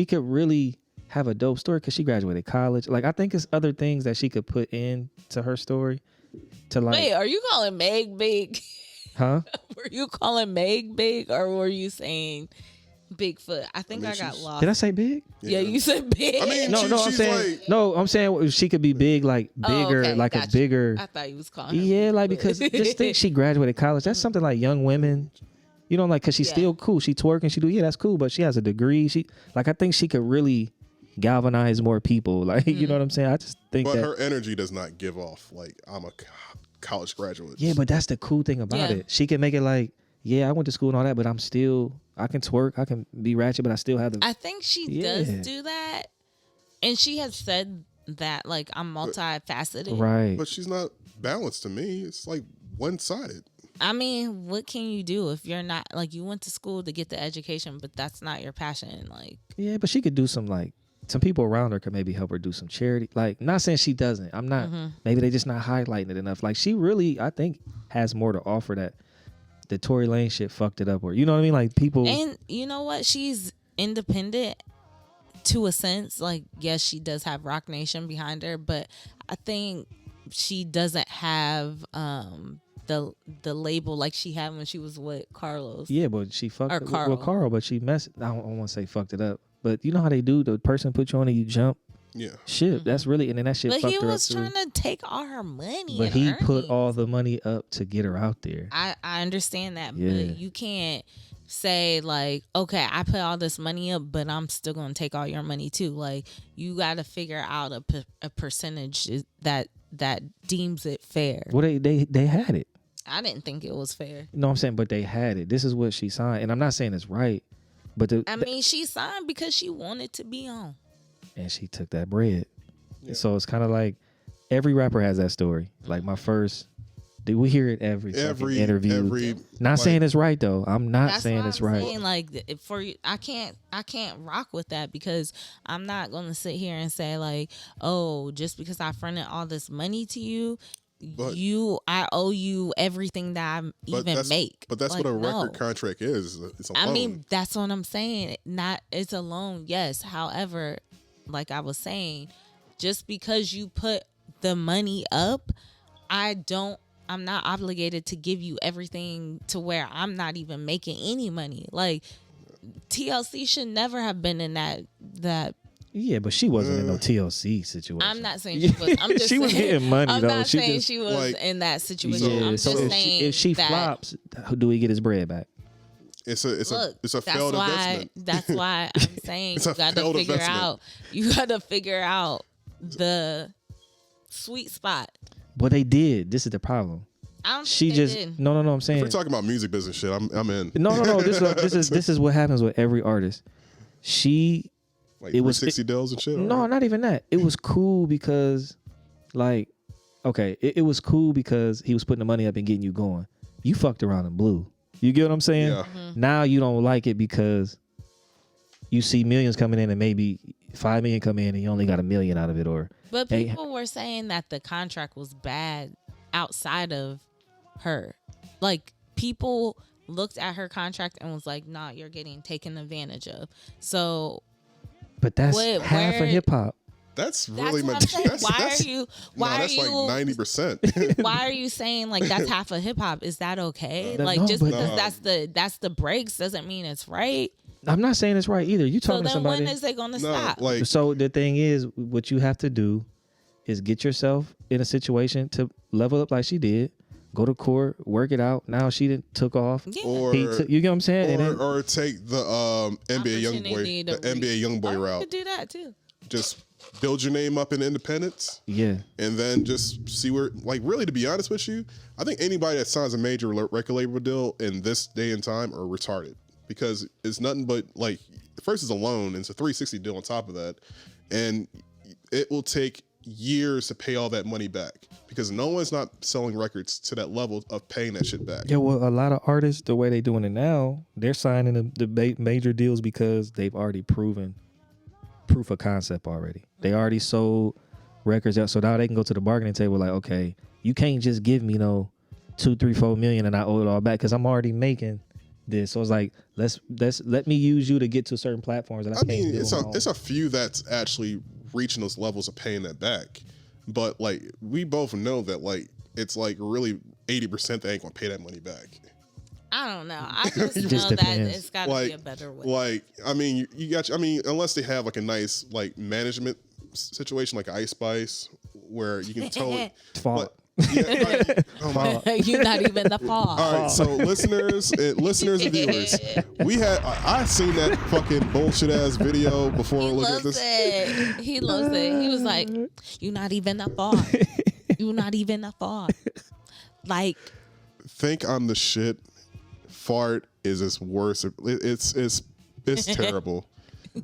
could really have a dope story because she graduated college. Like, I think it's other things that she could put into her story to like. Wait, are you calling Meg big? Huh? Were you calling Meg big, or were you saying Bigfoot? I think I got lost. Did I say big? Yeah, you said big. I mean, I'm saying she could be big, like bigger, a bigger. I thought you was calling her. Yeah, like, because just think she graduated college. That's something like young women. You know, like, because she's still cool. She twerking, that's cool, but she has a degree. I think she could really galvanize more people. Like, you know what I'm saying? I just think but her energy does not give off like I'm a college graduate. Yeah, but that's the cool thing about it. She can make it like, I went to school and all that, but I can twerk, I can be ratchet, but I still have the. I think she does do that, and she has said that, like, I'm multifaceted. Right. But she's not balanced to me. It's like one-sided. I mean, what can you do if you're not, like, you went to school to get the education, but that's not your passion? Like, yeah, but she could do some, like, some people around her could maybe help her do some charity. Like, not saying she doesn't. I'm not. Maybe they just not highlighting it enough. Like, she really, I think, has more to offer that the Tory Lanez shit fucked it up. Or, you know what I mean? Like, people. And you know what? She's independent to a sense. Like, yes, she does have Rock Nation behind her, but I think she doesn't have the label like she had when she was with Carlos. Yeah, but she fucked it with Carl, but she messed. I don't want to say fucked it up. But you know how they do? The person put you on and you jump. Yeah. Shit, that's really, and then that shit fucked her up. But he was trying to take all her money. But he put all the money up to get her out there. I understand that, but you can't say, like, okay, I put all this money up, but I'm still going to take all your money too. Like, you got to figure out a percentage that deems it fair. Well, they had it. I didn't think it was fair. No, I'm saying, but they had it. This is what she signed, and I'm not saying it's right. But she signed because she wanted to be on. And she took that bread. Yeah. So it's kind of like every rapper has that story. Like my first, we hear it every interview. Not saying it's right though. I'm not saying it's right. Saying, like, I can't rock with that because I'm not going to sit here and say, like, oh, just because I fronted all this money to you, I owe you everything that I even make. But that's, like, what a record contract is. It's a loan. I mean, that's what I'm saying. It's a loan, yes. However, like I was saying, just because you put the money up, I'm not obligated to give you everything to where I'm not even making any money. Like, TLC should never have been in that. Yeah, but she wasn't in no TLC situation. I'm not saying she was. I'm just she was getting money, I'm though. not saying she was like, in that situation. Yeah, I'm just saying if she flops, do we get his bread back? It's a failed investment. That's why I'm saying you got to figure out the sweet spot. But they did. This is the problem. I don't think they did. No. I'm saying, if we're talking about music business shit, I'm in. No. This is what happens with every artist. Like, it was 60 deals and shit? No, not even that. It was cool because, like, okay, it was cool because he was putting the money up and getting you going. You fucked around and blew. You get what I'm saying? Yeah. Now you don't like it because you see millions coming in and maybe $5 million come in and you only got $1 million out of it, or But hey, people were saying that the contract was bad outside of her. Like, people looked at her contract and was like, nah, you're getting taken advantage of. So, but that's half of hip hop. That's really what I'm much. saying. That's like 90%. Why are you saying like that's half of hip hop? Is that okay? No, Like, no, just but- because that's the breaks doesn't mean it's right. I'm not saying it's right either. You So talking to then somebody. when is they gonna No, stop? like So the thing is, what you have to do is get yourself in a situation to level up like she did. Go to court, work it out. Now she done took off. Yeah. or You get what I'm saying? And then- or take the NBA Opportunity YoungBoy, to the NBA YoungBoy You route. could do that too. Just build your name up in independence, yeah. and then just see where. Like, really, to be honest with you, I think anybody that signs a major record label deal in this day and time are retarded, because it's nothing but like, first is a loan, and it's a 360 deal on top of that, and it will take years to pay all that money back, because no one's not selling records to that level of paying that shit back. Yeah, well, a lot of artists, the way they doing it now, they're signing the major deals because they've already proven proof of concept already. They already sold records out, so now they can go to the bargaining table like, okay, you can't just give me no 2, 3, 4 million and I owe it all back because I'm already making this. So it's like, let me use you to get to certain platforms. And I mean, it's a few that's actually reaching those levels of paying that back, but like we both know that like it's like really 80% they ain't gonna pay that money back. I don't know. I just know just that depends. it's got to Like, be a better way. Like, I mean, you got. I mean, unless they have like a nice like management situation, like Ice Spice, where you can totally. fault. Yeah, like, oh my. You're not even the fall. All right, so listeners and viewers, I seen that fucking bullshit ass video before He looking at loves this. it. He loves it. He was like, "You're not even a fall. You're not even a fall." Like, Think I'm the shit. Fart is its worst. It's terrible.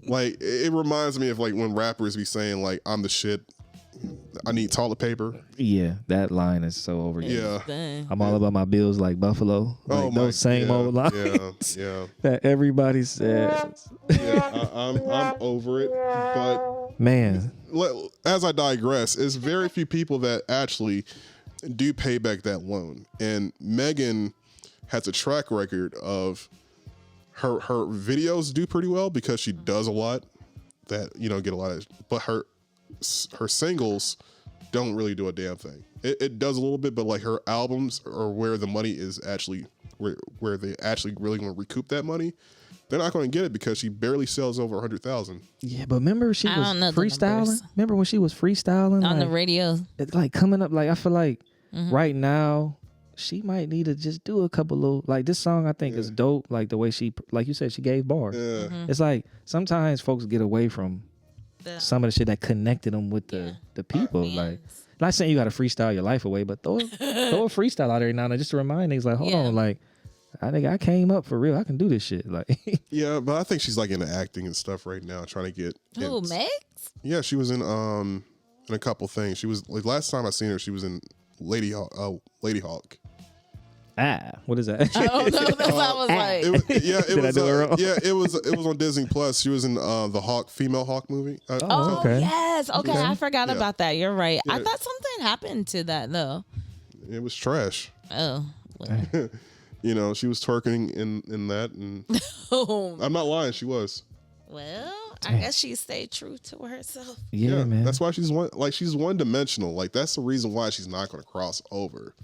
Like, it reminds me of like when rappers be saying like, "I'm the shit. I need toilet paper." Yeah, that line is so overused. Yeah. done. I'm all about my bills like Buffalo. Like Oh those same old lines Yeah. that everybody says. Yeah. I'm over it. But Man, as I digress, it's very few people that actually do pay back that loan. And Megan has a track record of her videos do pretty well because she does a lot that, you know, get a lot of, but her singles don't really do a damn thing. It does a little bit, but like her albums are where the money is actually where they actually really want to recoup that money. They're not going to get it because she barely sells over 100,000. yeah, but remember she I was don't know the freestyling? numbers. Remember when she was freestyling? On the Like, radio. it's like coming up, like I feel like right now she might need to just do a couple little, like this song I think is dope, like the way she, like you said, she gave bars. Yeah. It's like sometimes folks get away from some of the shit that connected them with the people. Like, not saying you got to freestyle your life away, but throw a freestyle out every now and then just to remind niggas like, hold on, like I came up for real. I can do this shit. Like, Yeah, but I think she's like into acting and stuff right now, trying to get. Who, Megs? Yeah, she was in a couple things. She was like last time I seen her, she was in Lady Hawk. what is that? I don't know. That's what I was like. It I do it wrong? it was on Disney Plus. She was in the female Hawk movie. Oh, okay. yes. Okay, I forgot Yeah. about that. You're right. I Yeah. thought something happened to that, though. It was trash. Oh. Well. You know, she was twerking in that, and I'm not lying, she was. Well, I guess she stayed true to herself. Yeah, man. That's why she's one dimensional. Like, that's the reason why she's not going to cross over.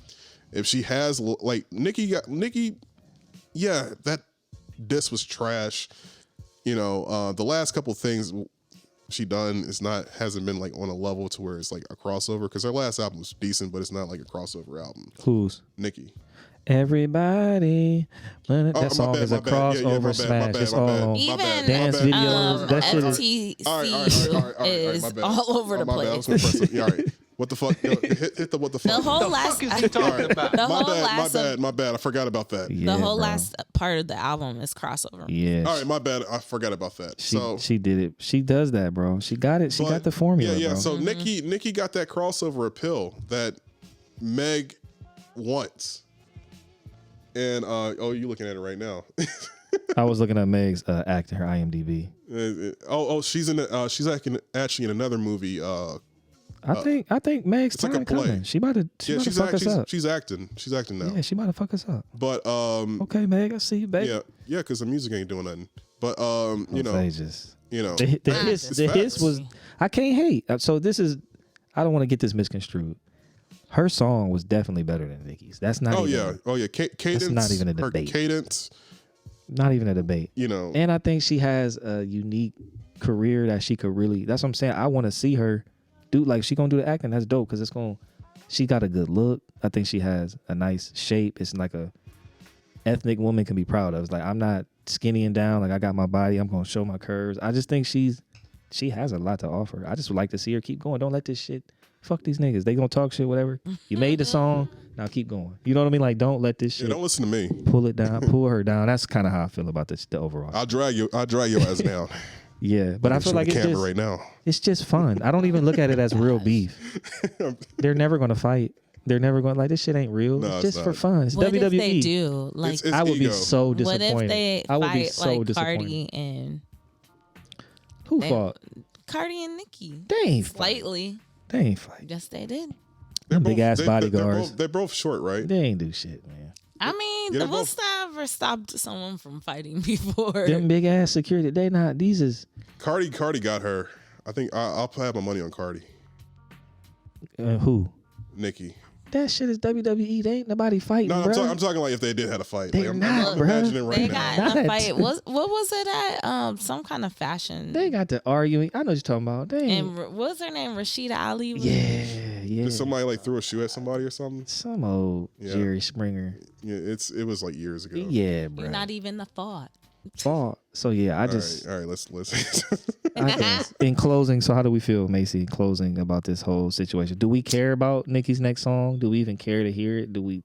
If she has, like, Nicki, yeah, that diss was trash. You know, the last couple things she done hasn't been like on a level to where it's like a crossover, because her last album was decent, but it's not like a crossover album. Who's? Nicki. Everybody. That song my is a bad. Yeah, crossover my bad, smash. It's all on Even dance videos. That shit is. FTC All right, is my bad. all over the My bad. I place. was gonna press it. Yeah, all right. What the fuck? No, hit the what the fuck? The whole last, All right. the My bad. I forgot about that. Yeah, the whole bro. last part of the album is crossover. Yeah. All right, my bad. I forgot about that. She did it. She does that, bro. She got it. She got the formula, Yeah. bro. So Nicki got that crossover appeal that Meg wants. And you looking at it right now. I was looking at Meg's acting, her IMDb. She's in. She's actually in another movie. I think Meg's it's like a time play. coming. She about to fuck us up. She's acting. She's acting now. Yeah, she about to fuck us up. But okay, Meg, I see you, baby. Yeah, because the music ain't doing nothing. But you know, the hiss was. I can't hate. So this is. I don't want to get this misconstrued. Her song was definitely better than Nicki's. That's not. Cadence. That's not even a debate. Her cadence. Not even a debate. You know. And I think she has a unique career that she could really. That's what I'm saying. I want to see her do like she gonna do the acting. That's dope because it's gonna. She got a good look. I think she has a nice shape. It's like a ethnic woman can be proud of. It's like I'm not skinny and down. Like I got my body. I'm gonna show my curves. I just think she has a lot to offer. I just would like to see her keep going. Don't let this shit. Fuck these niggas. They gonna talk shit, whatever. You made the song. Now keep going. You know what I mean? Like, don't let this shit. Yeah, don't listen to me. Pull it down. Pull her down. That's kind of how I feel about this. The overall. I'll drag your ass down. Yeah, but I feel like it's just fun. I don't even look at it as real beef. They're never gonna fight. They're never going like this shit ain't real. No, it's just not. for fun. It's what WWE. If they do? Like it's I would ego. be so disappointed. What if they I would be fight so like disappointed. Cardi and Who fought? Cardi and Nicki? They ain't fight. Slightly. They ain't fight. Yes, they did. Them big ass bodyguards. They're both short, right? They ain't do shit, man. I mean, Yeah, what's ever stopped someone from fighting before? Them big ass security. They not. These is. Cardi got her. I think I'll have my money on Cardi. Who? Nicki. That shit is WWE. They ain't nobody fighting, No, bro. I'm talking like if they did had a fight. They're Like, not, I'm bruh. imagining right They now. got in a Not. fight. What was it at? Some kind of fashion. They got to arguing. I know what you're talking about. They ain't. And what was her name? Rashida Ali. Yeah. Did somebody like throw a shoe at somebody or something? Some old Jerry Springer. Yeah, it was like years ago. Yeah, bro. You're not even the thought. Fault. So yeah, All right, let's listen. I guess, in closing, so how do we feel, Macy, in closing about this whole situation? Do we care about Nicki's next song? Do we even care to hear it? Do we?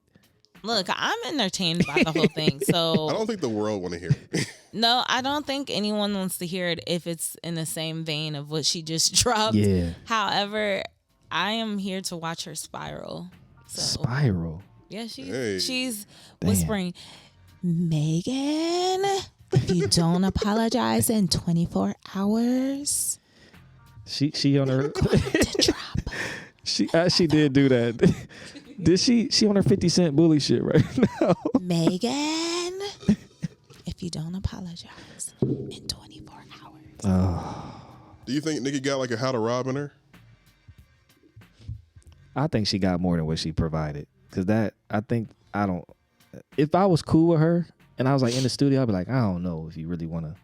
Look, I'm entertained by the whole thing. So I don't think the world want to hear it. no, I don't think anyone wants to hear it if it's in the same vein of what she just dropped. Yeah. However, I am here to watch her spiral. So Spiral. yeah, Hey. she's Damn. whispering, Megan, if you don't apologize in 24 hours, She on her. to drop. She did do that. Did she on her 50 Cent bully shit right now? Megan, if you don't apologize in 24 hours. Do you think Nicki got like a how to rob in her? I think she got more than what she provided. Cause if I was cool with her and I was like in the studio, I'd be like, I don't know if you really want to.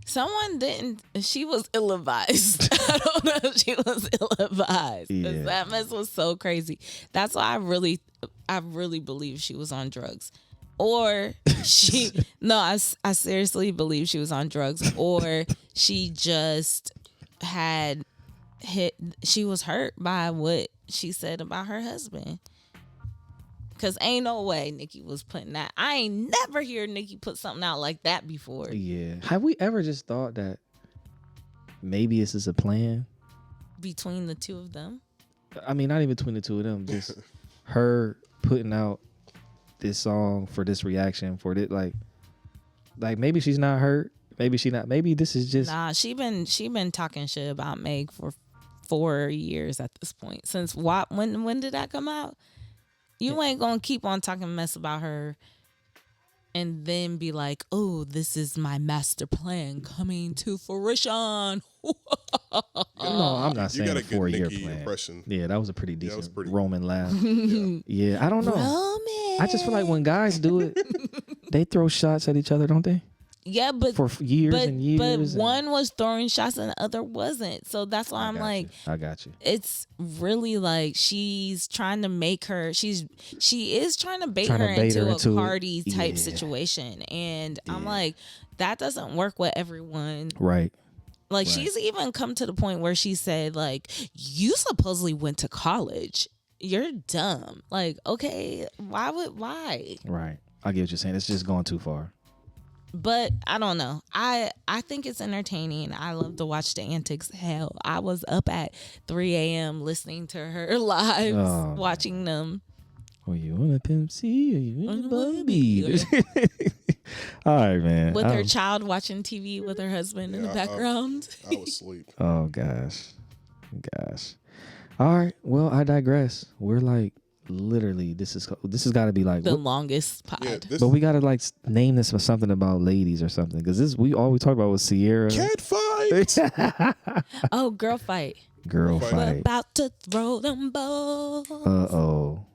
Someone didn't. She was ill-advised. I don't know if she was ill-advised. 'Cause Yeah. that mess was so crazy. That's why I really believe she was on drugs, or she. No, I seriously believe she was on drugs, or she just had hit. She was hurt by what she said about her husband. Cause ain't no way Nicki was putting that. I ain't never hear Nicki put something out like that before. Yeah. Have we ever just thought that maybe this is a plan? Between the two of them. I mean, not even between the two of them. Just her putting out this song for this reaction for it. Like maybe she's not hurt. Maybe she not. Maybe this is just. Nah, she been talking shit about Meg for 4 years at this point. Since what? When did that come out? You ain't gonna keep on talking mess about her and then be like, oh, this is my master plan coming to fruition. No, I'm not saying got a a good 4-year Nicki plan. impression. Yeah, that was a pretty decent was pretty- Roman laugh. Yeah, I don't know. Roman. I just feel like when guys do it, they throw shots at each other, don't they? Yeah, but For years and years. But and- one was throwing shots and the other wasn't. So that's why I'm like, I got you. it's really like she's trying to make her. She is trying to bait Trying her to bait into her a into it. Cardi type Yeah. situation, and I'm like, that doesn't work with everyone. Right. Like Right. she's even come to the point where she said, like, you supposedly went to college. You're dumb. Like, okay, why? Right. I get what you're saying. It's just going too far. But I don't know. I think it's entertaining. I love to watch the antics. Hell, I was up at 3 a.m. listening to her lives, Oh, watching them. Oh, you want a Pimp C or you want a Bobby? All right, man. with her child watching TV with her husband in the background. I was asleep. Oh gosh. All right. Well, I digress. We're like literally. This has got to be like The longest pod. Yeah, but we gotta like name this for something about ladies or something because all we talked about was Ciara. cat fight. Oh, girl fight. Girl We're We're fight. about to throw them balls. Uh oh.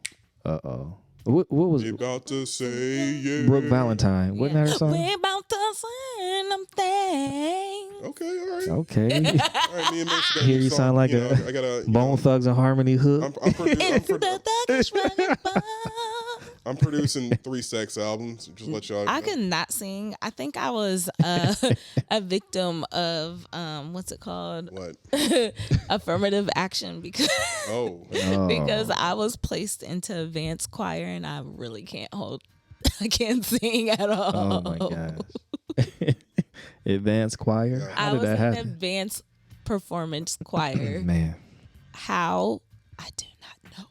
What was You about to say yeah. Brooke Valentine? Wasn't that her song? We're about to send them things. Okay, all right. Okay. All right, me and Max got a Hear new you song. sound like You know, a I got a Bone Thugs and Harmony hook. I'm producing 3 sex albums. Just let y'all. I could not sing. I think I was a victim of what's it called? What? Affirmative action because Oh, because I was placed into advanced choir and I really can't I can't sing at all. Oh my gosh. Advanced choir. I How did was that in happen? advanced performance choir. Man. How? I do not know.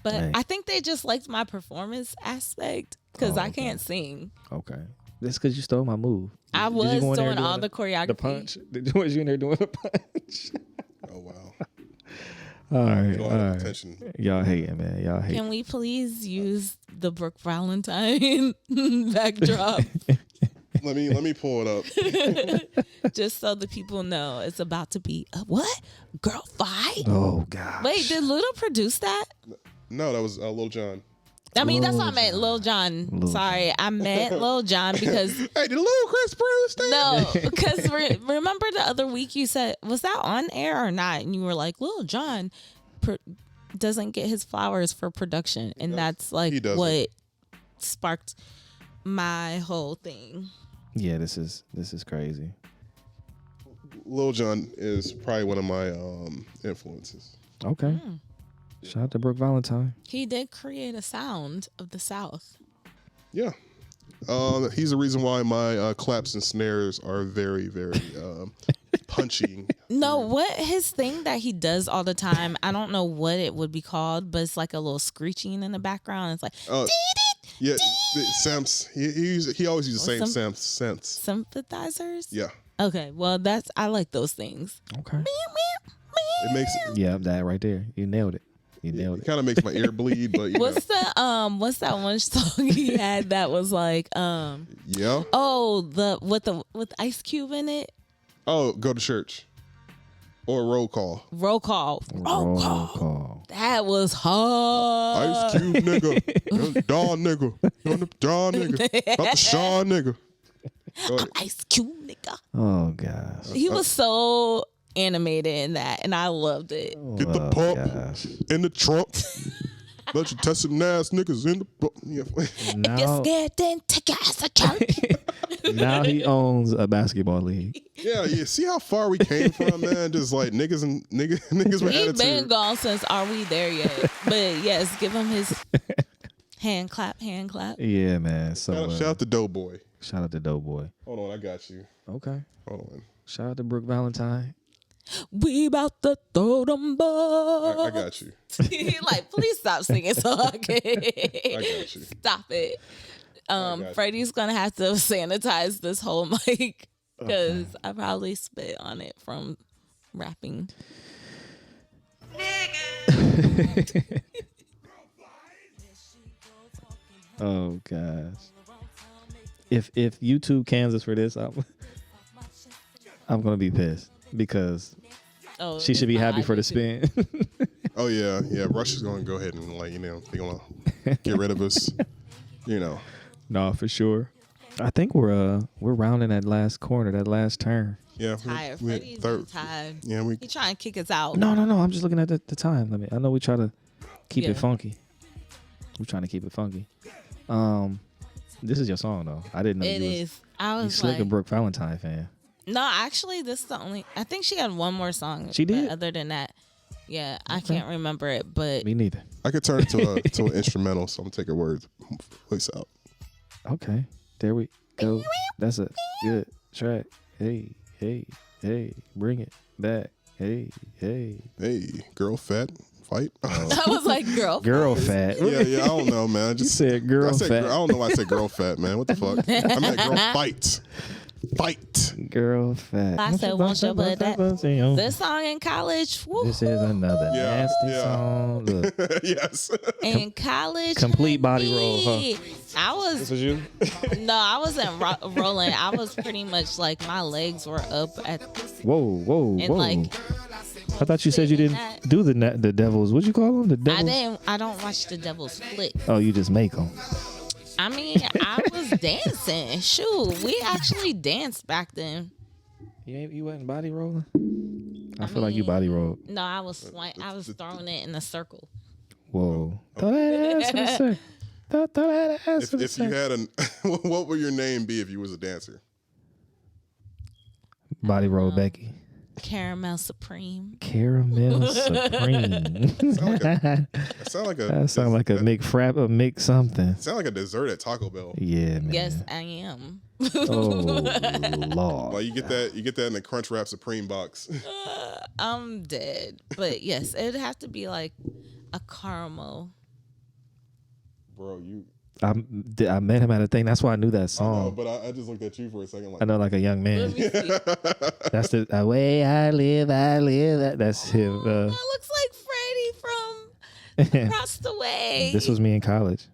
But Hey. I think they just liked my performance aspect because Oh, I okay. can't sing. Okay. That's because you stole my move. I Did you was go in there doing all the choreography. The punch. Was you in there doing the punch? oh wow. All right. Go All out of right. attention. Y'all hating, man. Y'all hating. Can we please use the Brooke Valentine backdrop Let me pull it up. just so the people know it's about to be a what? Girl fight? Oh God. Wait, did Luda produce that? No, that was Lil Jon. I mean, that's Lil what I meant, Lil Jon. Sorry, I meant Lil Jon because Hey, did Lil Chris Bruce stay? no, because remember the other week you said was that on air or not, and you were like, Lil Jon doesn't get his flowers for production, and that's like He doesn't. what sparked my whole thing. Yeah, this is crazy. Lil Jon is probably one of my influences. Okay. Hmm. Shout out to Brooke Valentine. He did create a sound of the South. Yeah. He's the reason why my claps and snares are very, very punchy. No, what his thing that he does all the time, I don't know what it would be called, but it's like a little screeching in the background. It's like, Yeah, Samps. He always uses the same Some- Samps. sympathizers? Yeah. Okay, well, I like those things. Okay. It makes Yeah, that right there. You nailed it. You nailed it it. kind of makes my ear bleed, but you know. What's that one song he had that was like, Yeah. with Ice Cube in it? Oh, go to church. Or roll call. Roll call. Roll call. That was hard. Ice Cube nigga. Dawn nigga. Dawn nigga. About the Sean nigga. Go ahead. Ice Cube nigga. Oh gosh. He was so animated in that, and I loved it. Get the Oh, pump gosh. in the trunk. Let you test some ass niggas in the. Yeah. Get Now, scared, then take your ass to church. now he owns a basketball league. Yeah. See how far we came from, man. Just like niggas with He's attitude. been gone since Are We There Yet? But yes, give him his hand clap. Yeah, man. So Shout out to Doughboy. shout out to Doughboy. Hold on, I got you. Okay. Hold on. Shout out to Brooke Valentine. We about to throw them I balls. got you. Like, please stop singing so I can. I got you. Stop it. got Freddie's gonna have to sanitize this whole mic because I probably spit on it from rapping. Oh gosh. If YouTube cans us for this, I'm gonna be pissed because Oh, she should be it's happy not for the YouTube. spin. Oh yeah. Rush is gonna go ahead and they're gonna get rid of us. No, for sure. I think we're rounding that last corner, that last turn. Yeah. Tired. we Freddie's third. tired. Yeah, we He trying to kick us out. No. I'm just looking at the time. I know we try to keep Yeah. it funky. We're trying to keep it funky. This is your song though. I didn't know It you was is. I you was slick a like, Brooke Valentine fan. no, actually, this is the only. I think she had one more song. She but did? other than that, yeah, I can't remember it. But Me neither. I could turn it to an instrumental, so I'm gonna take her words voice out. Okay, there we go. That's a good track. Hey, bring it back. Hey. Hey, girl fat fight. I was like, Girl fat. Yeah, I don't know, man. I You just said girl I said, fat. I don't know why I said girl fat, man. What the fuck? I meant girl fight. Fight. Girl fat. I said, won't you put that? This song in college. Woo, This is another Yeah, nasty yeah. song. Look, Yes. in college. complete body roll, huh? I was you? no, I wasn't rolling. I was pretty much like my legs were up at Whoa. and like I thought you said you didn't do the devils. What'd you call them? The devils? I don't watch the Devil's Flick. Oh, you just make them. I mean, I was dancing. Shoot, we actually danced back then. You wasn't body rolling? I feel like you body rolled. No, I was throwing it in a circle. Whoa. Throw that ass in the circle. Throw that ass in the If you circle. had what would your name be if you was a dancer? Body roll Becky. Caramel Supreme. Caramel Supreme. That sound like a Mick something. sound like a dessert at Taco Bell. Yeah, man. Yes, I am. Oh Lord. Like you get that in the Crunchwrap Supreme box. I'm dead. But yes, it'd have to be like a caramel. Bro, you I met him at a thing. That's why I knew that I know, song. but I just looked at you for a second like I know, like a young man. Let me see. That's the way I live. That's him. That looks like Freddie from Across the Way. This was me in college.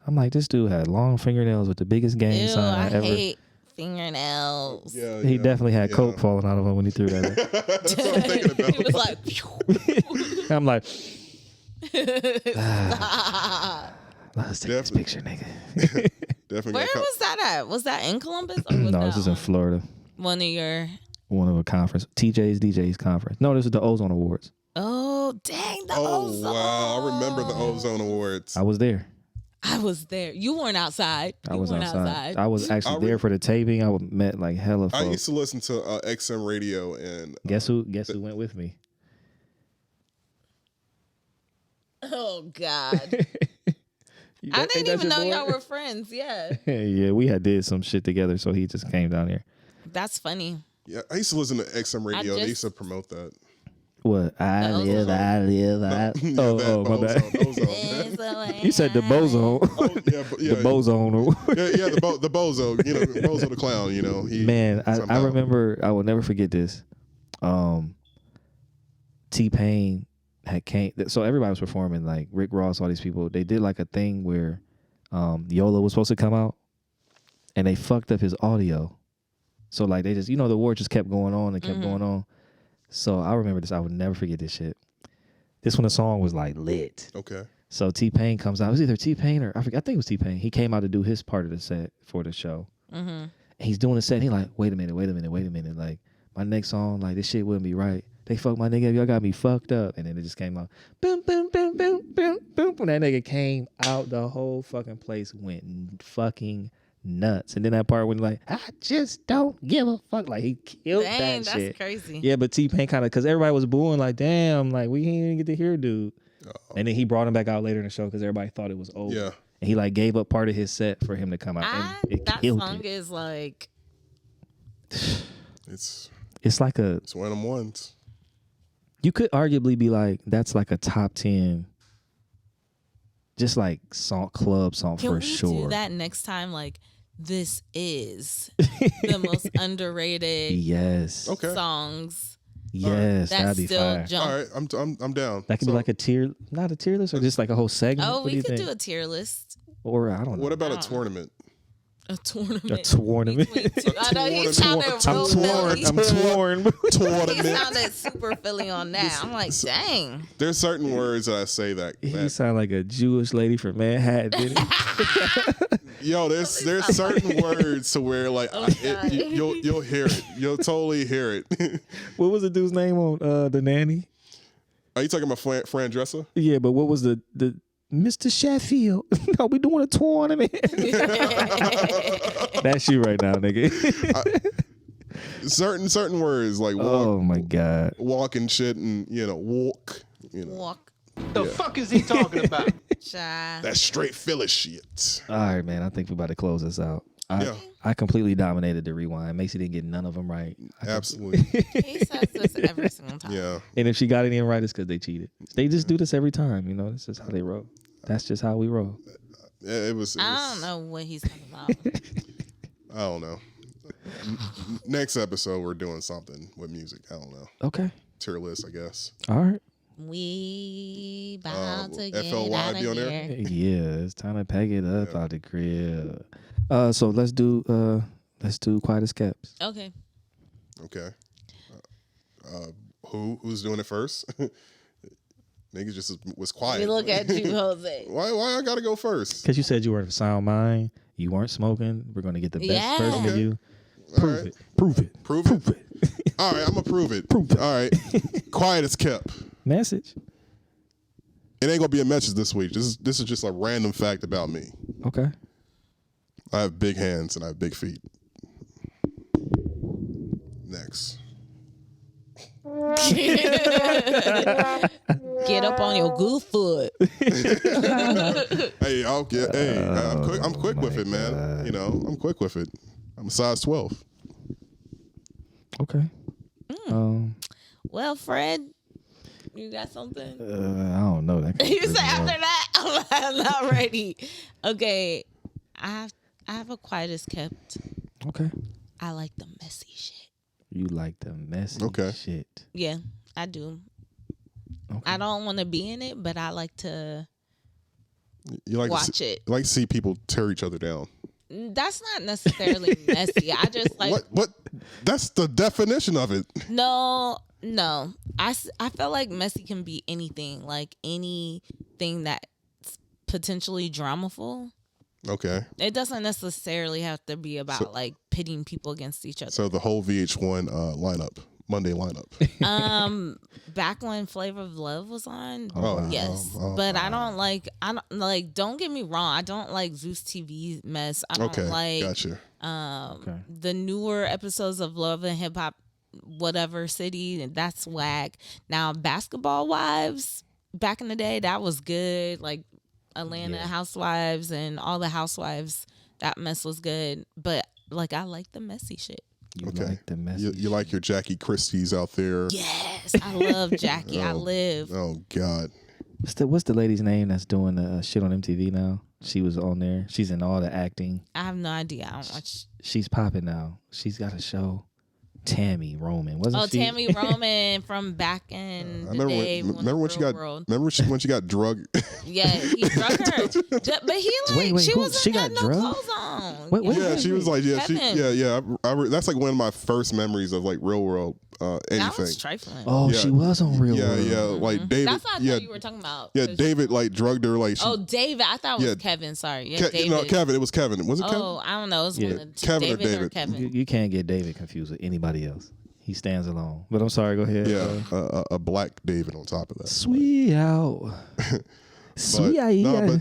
I'm like, this dude had long fingernails with the biggest gang Ew, sign I ever. hate fingernails. Yeah, He yeah, definitely had yeah. coke falling out of him when he threw that. That's what I'm thinking about. He was like, I'm like, stop. let's take this Definitely. picture, nigga. Definitely Where got caught. was that at? Was that in Columbus? Or was No, that this is in on Florida. one of your? One of a conference, DJ's conference. No, this is the Ozone Awards. Oh, dang, the Oh ozone. wow, I remember the Ozone Awards. I was there. I was there. You weren't outside. I was weren't outside. I was actually I there for the taping. I met like hella I folks. used to listen to XM radio and Guess who went with me? Oh God. I didn't even know y'all were friends. Yeah. Yeah, we had did some shit together, so he just came down here. That's funny. yeah, I used to listen to XM radio. They just- used to promote that. What? I The live, ozone. I live, I. Yeah, Oh, that my bad. Ozone. You said the bozo. Oh, yeah, yeah, The bozo. yeah, the bozo. You know, Bozo the clown. You know, he Man, I somehow- remember. I will never forget this. T-Pain had came. So everybody was performing, like Rick Ross, all these people. They did like a thing where Yola was supposed to come out, and they fucked up his audio. So like they just, the award just kept going on and kept going on. So I remember this. I would never forget this shit. This when the song was like lit. Okay. So T-Pain comes out. It was either T-Pain or I think it was T-Pain. He came out to do his part of the set for the show. And he's doing the set. He like, wait a minute. Like my next song, like this shit wouldn't be right. They fucked my nigga up. Y'all got me fucked up. And then it just came out. Boom, boom, boom, boom, boom, boom. When that nigga came out, the whole fucking place went fucking nuts. And then that part when like, I just don't give a fuck. Like he killed Dang, that that's shit. crazy. Yeah, but T-Pain kind of, because everybody was booing like, damn, like we didn't even get to hear dude. And then he brought him back out later in the show because everybody thought it was over. Yeah. And he like gave up part of his set for him to come out. And it That killed song it. is like, It's It's like one of them ones. you could arguably be like, that's like a top 10, just like club song can for we sure. do that next time? Like, this is the most underrated Yes. Okay. songs Yes, that that'd be still fire. jump. All right, I'm down. That could So, be like not a tier list, or just like a whole segment. Oh, What we do you could think? do a tier list. Or I don't know. What about a I don't know. tournament? A tournament. A tournament. between two- I know he sounded I'm real Philly. I'm torn. He Tournament. sounded super Philly on that. I'm like, dang. There's certain words that I say that. He sound like a Jewish lady from Manhattan, didn't he? Yo, there's certain words to where like God. you'll hear it. You'll totally hear it. What was the dude's name on The Nanny? Are you talking about Fran Dresser? Yeah, but what was the Mr. Sheffield? No, we doing a tournament. That's you right now, nigga. Certain words like walk, Oh my God. walk and shit, and walk. Walk. The fuck is he talking about? Child. That straight Philly shit. All right, man. I think we're about to close this out. I completely dominated the rewind. Macy didn't get none of them right. Absolutely. He says this every single time. Yeah. And if she got any right, it's because they cheated. They just do this every time. You know, this is how they roll. That's just how we roll. It was. I don't know what he's talking about. I don't know. Next episode, we're doing something with music. I don't know. Okay. Tier list, I guess. All right. We about to get FLY out be on of there? here. Yeah, it's time to pack it up out the crib. So let's do Quiet as Kept. Okay. Okay. Who's doing it first? Niggas just was quiet. We look at you, Jose. Why I gotta go first? Because you said you were of sound mind, you weren't smoking. We're gonna get the best Yeah. version of Okay. you. All Prove right. it. Prove it. Prove it. All right, I'm gonna prove it. Prove it. All right. Quiet as kept. Message. It ain't gonna be a message this week. This is just a random fact about me. Okay. I have big hands and I have big feet. Next. Get up on your good foot. Hey, I'm quick with it, man. You know, I'm quick with it. I'm a size 12. Okay. Well, Fred, you got something? I don't know. That You say after that? I'm not ready. Okay. I have a quiet as kept. Okay. I like the messy shit. You like the messy shit. Yeah, I do. Okay. I don't want to be in it, but I like to You like watch to see, it. You like to see people tear each other down. That's not necessarily messy. I just like What? That's the definition of it. No. I feel like messy can be anything, like anything that's potentially dramaful. Okay. It doesn't necessarily have to be about like pitting people against each other. So the whole VH1 lineup, Monday lineup. Back when Flavor of Love was on, Oh, yes. But I don't like. Don't get me wrong. I don't like Zeus TV mess. I don't Okay, like gotcha. the newer episodes of Love and Hip Hop, whatever city. That's whack. Now Basketball Wives, back in the day, that was good. Like Atlanta Housewives and all the housewives, that mess was good. But like, I like the messy shit. You Okay. like the messy You like your Jackie Christies out there. Yes, I love Jackie. I live. Oh God. What's the lady's name that's doing the shit on MTV now? She was on there. She's in all the acting. I have no idea. I don't watch. She's popping now. She's got a show. Tammy Roman, wasn't she? Tammy Roman from back in the day. Remember when she got? Remember when she got drugged? Yeah, he drug her. But he like Wait, she who? wasn't She got got no drugged? clothes on. Wait, Yeah, she was like, Kevin. that's like one of my first memories of like real world That anything. was trifling. Oh, Yeah. she was on Real Yeah, World. yeah, like David. That's what I thought you were talking about. Yeah, David like drugged her like. Oh, David. I thought it was Yeah. Kevin. Sorry. Yeah, David. No, Kevin. It was Kevin. Was it Kevin? Oh, I don't know. It was Yeah. one of Kevin or David or David? Kevin. You can't get David confused with anybody else. He stands alone. But I'm sorry. Go ahead. Yeah, a black David on top of that. Sweet out. Sweet out.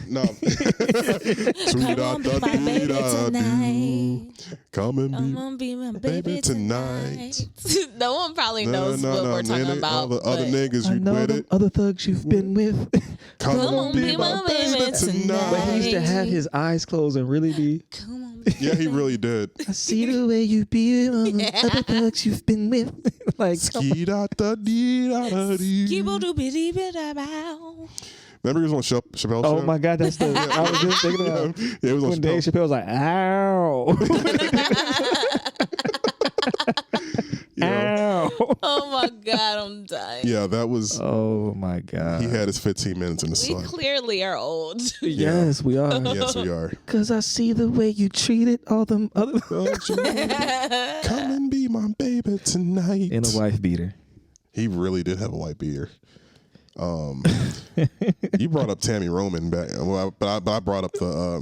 No. Sweet Come on, be my baby tonight. Come and Come on, be my baby baby tonight. tonight. No one probably knows what we're talking about. All the other but niggas I you know with them it. other thugs you've been with. Come Come on, be my baby tonight. But he used to have his eyes closed and really be. Come on. Yeah, he really did. I see the way you be with all the other thugs you've been with. Like, come on. Ski da da dee da da dee. Keep-a-doo-be-dee-be-da-bow. Remember he was on Chappelle's Oh show? my God, that's the. I was just thinking about Yeah, it was on when Dave Chappelle. Chappelle was like, ow. Yeah. Ow. Oh my God, I'm dying. Yeah, that was. Oh my God. He had his 15 minutes in the We sun. clearly are old. Yes, we are. Yes, we are. Cause I see the way you treated all them other Don't you come and be my baby tonight. in a wife beater. He really did have a white beater. You brought up Tammy Roman back, but I brought up the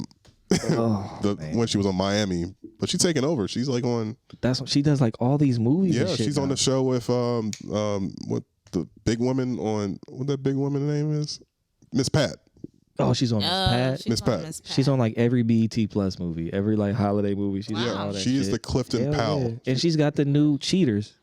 Man. when she was on Miami, but she's taking over. She's like on. That's what she does. Like all these movies. Yeah, and shit she's on now. the show with what the big woman on what that big woman name is, Miss Pat. Oh, she's on Miss Pat. She's Miss on Pat. Miss Pat. She's on like every BET Plus movie, every like holiday movie. She's on Wow. all that She is shit. the Clifton Hell Powell. yeah. And she's got the new Cheaters.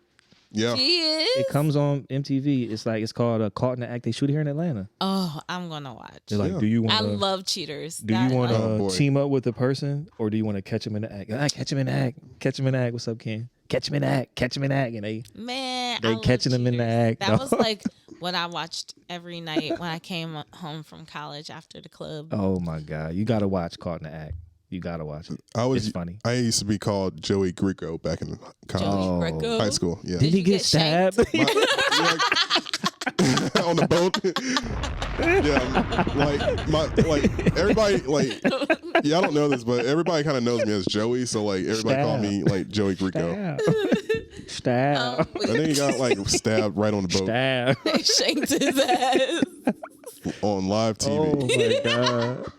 Yeah. She is. It comes on MTV. It's called Caught in the Act. They shoot it here in Atlanta. Oh, I'm gonna watch. They're like, Yeah. do you want I to? love cheaters. Do you want Oh, boy. to team up with the person, or do you want to catch him in the act? Catch him in the act. Catch him in the act. What's up, Ken? Catch him in the act. Catch him in the act. And they I love catching them in the cheaters. act. That No. was like what I watched every night when I came home from college after the club. Oh my God, you gotta watch Caught in the Act. You gotta watch it. It's funny. I used to be called Joey Greco back in college. Joey Greco. High school. Yeah. Did he you get get shanked? stabbed? On the boat. Yeah. Like everybody yeah, I don't know this, but everybody kind of knows me as Joey, so like everybody call me like Joey Greco. Stab. And then he got like stabbed right on the boat Stab. They shanked his ass. on live TV. Oh my God.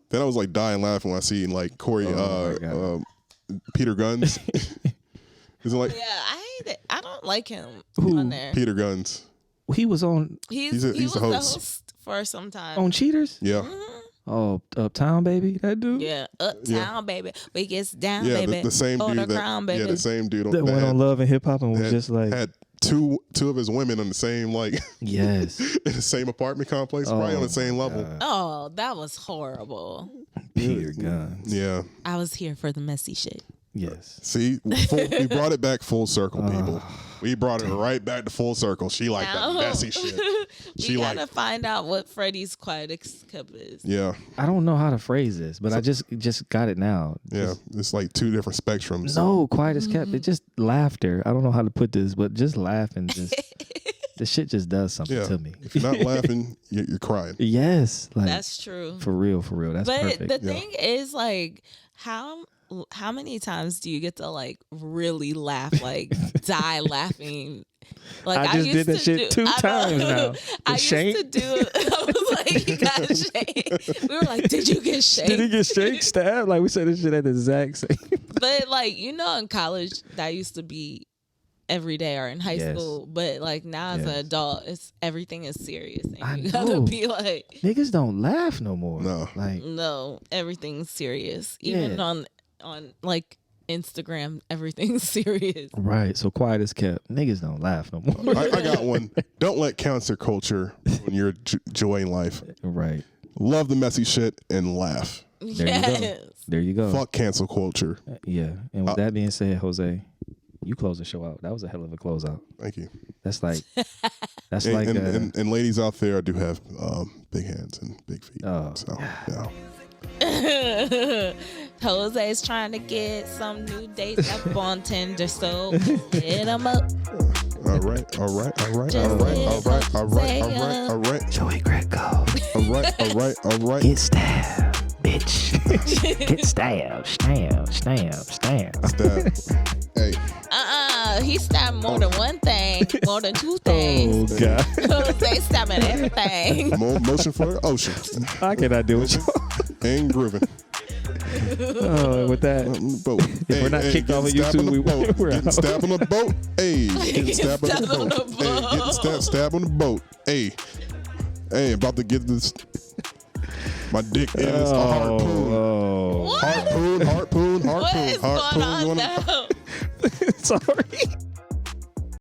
Then I was like dying laughing when I see like Corey Oh, my God. Peter Guns. Is it like Yeah, I hate it. I don't like him Who? on there. Peter Guns? He was on He He's was the the host. host for some time. on Cheaters. Yeah. Oh, Uptown Baby, that dude. Yeah, Uptown, baby. We gets down, Yeah, baby. the same For dude the that crown, baby. yeah, the same dude That went on Love and Hip Hop and was had, just like, had two of his women on the same like yes, in the same apartment complex, probably on the same level. God. Oh, that was horrible. Peter Guns. Yeah. I was here for the messy shit. Yes. See, we brought it back full circle, people. We brought it right back to full circle. She liked that Now- messy shit. We gotta find out what Freddie's quietest cup is. Yeah, I don't know how to phrase this, but I just got it now. yeah. It's like two different spectrums. No, quiet as kept. It just laughter. I don't know how to put this, but just laugh and just the shit just does something Yeah. to me. If you're not laughing, you're crying. Yes, like That's true. for real. That's But perfect. the thing is, like, how many times do you get to like really laugh, like die laughing? Like I just did that shit 2 times now. I The used shank? to do it. I was like, he got shanked. We were like, did you get shanked? Did he get shake stabbed? Like we said this shit at the exact same. But like, you know, in college, that used to be every day, or in high Yes. school. But like now as an Yes. adult, everything is serious, and I you gotta know. be like, Niggas don't laugh no more. No. Like no, everything's serious. Even Yeah. on like Instagram, everything's serious. right. So quiet as kept. Niggas don't laugh no more. I got one. Don't let cancer culture when you're enjoying life. right. Love the messy shit and laugh. There you go. Yes. There you go. Fuck cancel culture. Yeah. And with that being said, Jose, you close the show out. That was a hell of a closeout. Thank you. That's like that's And, like and ladies out there, I do have big hands and big feet. Oh, So yeah. Jose's trying to get some new dates up on Tinder, so hit him up. All right. Joey Greco. All right. Get stabbed, bitch. Get stabbed. Stab. Hey, He stabbed more than one thing, more than 2 things. Oh God. Jose stabbing everything. motion for the ocean. I cannot do it. And grooving. With that, Boat. if we're not kicked off of YouTube, we're Getting out. stabbed on the boat. Hey, getting stabbed on stabbed on the the boat. Hey, getting stabbed on the boat. Hey, about to get this. My dick is a harpoon. Oh, What? Harpoon. What is going on now? sorry.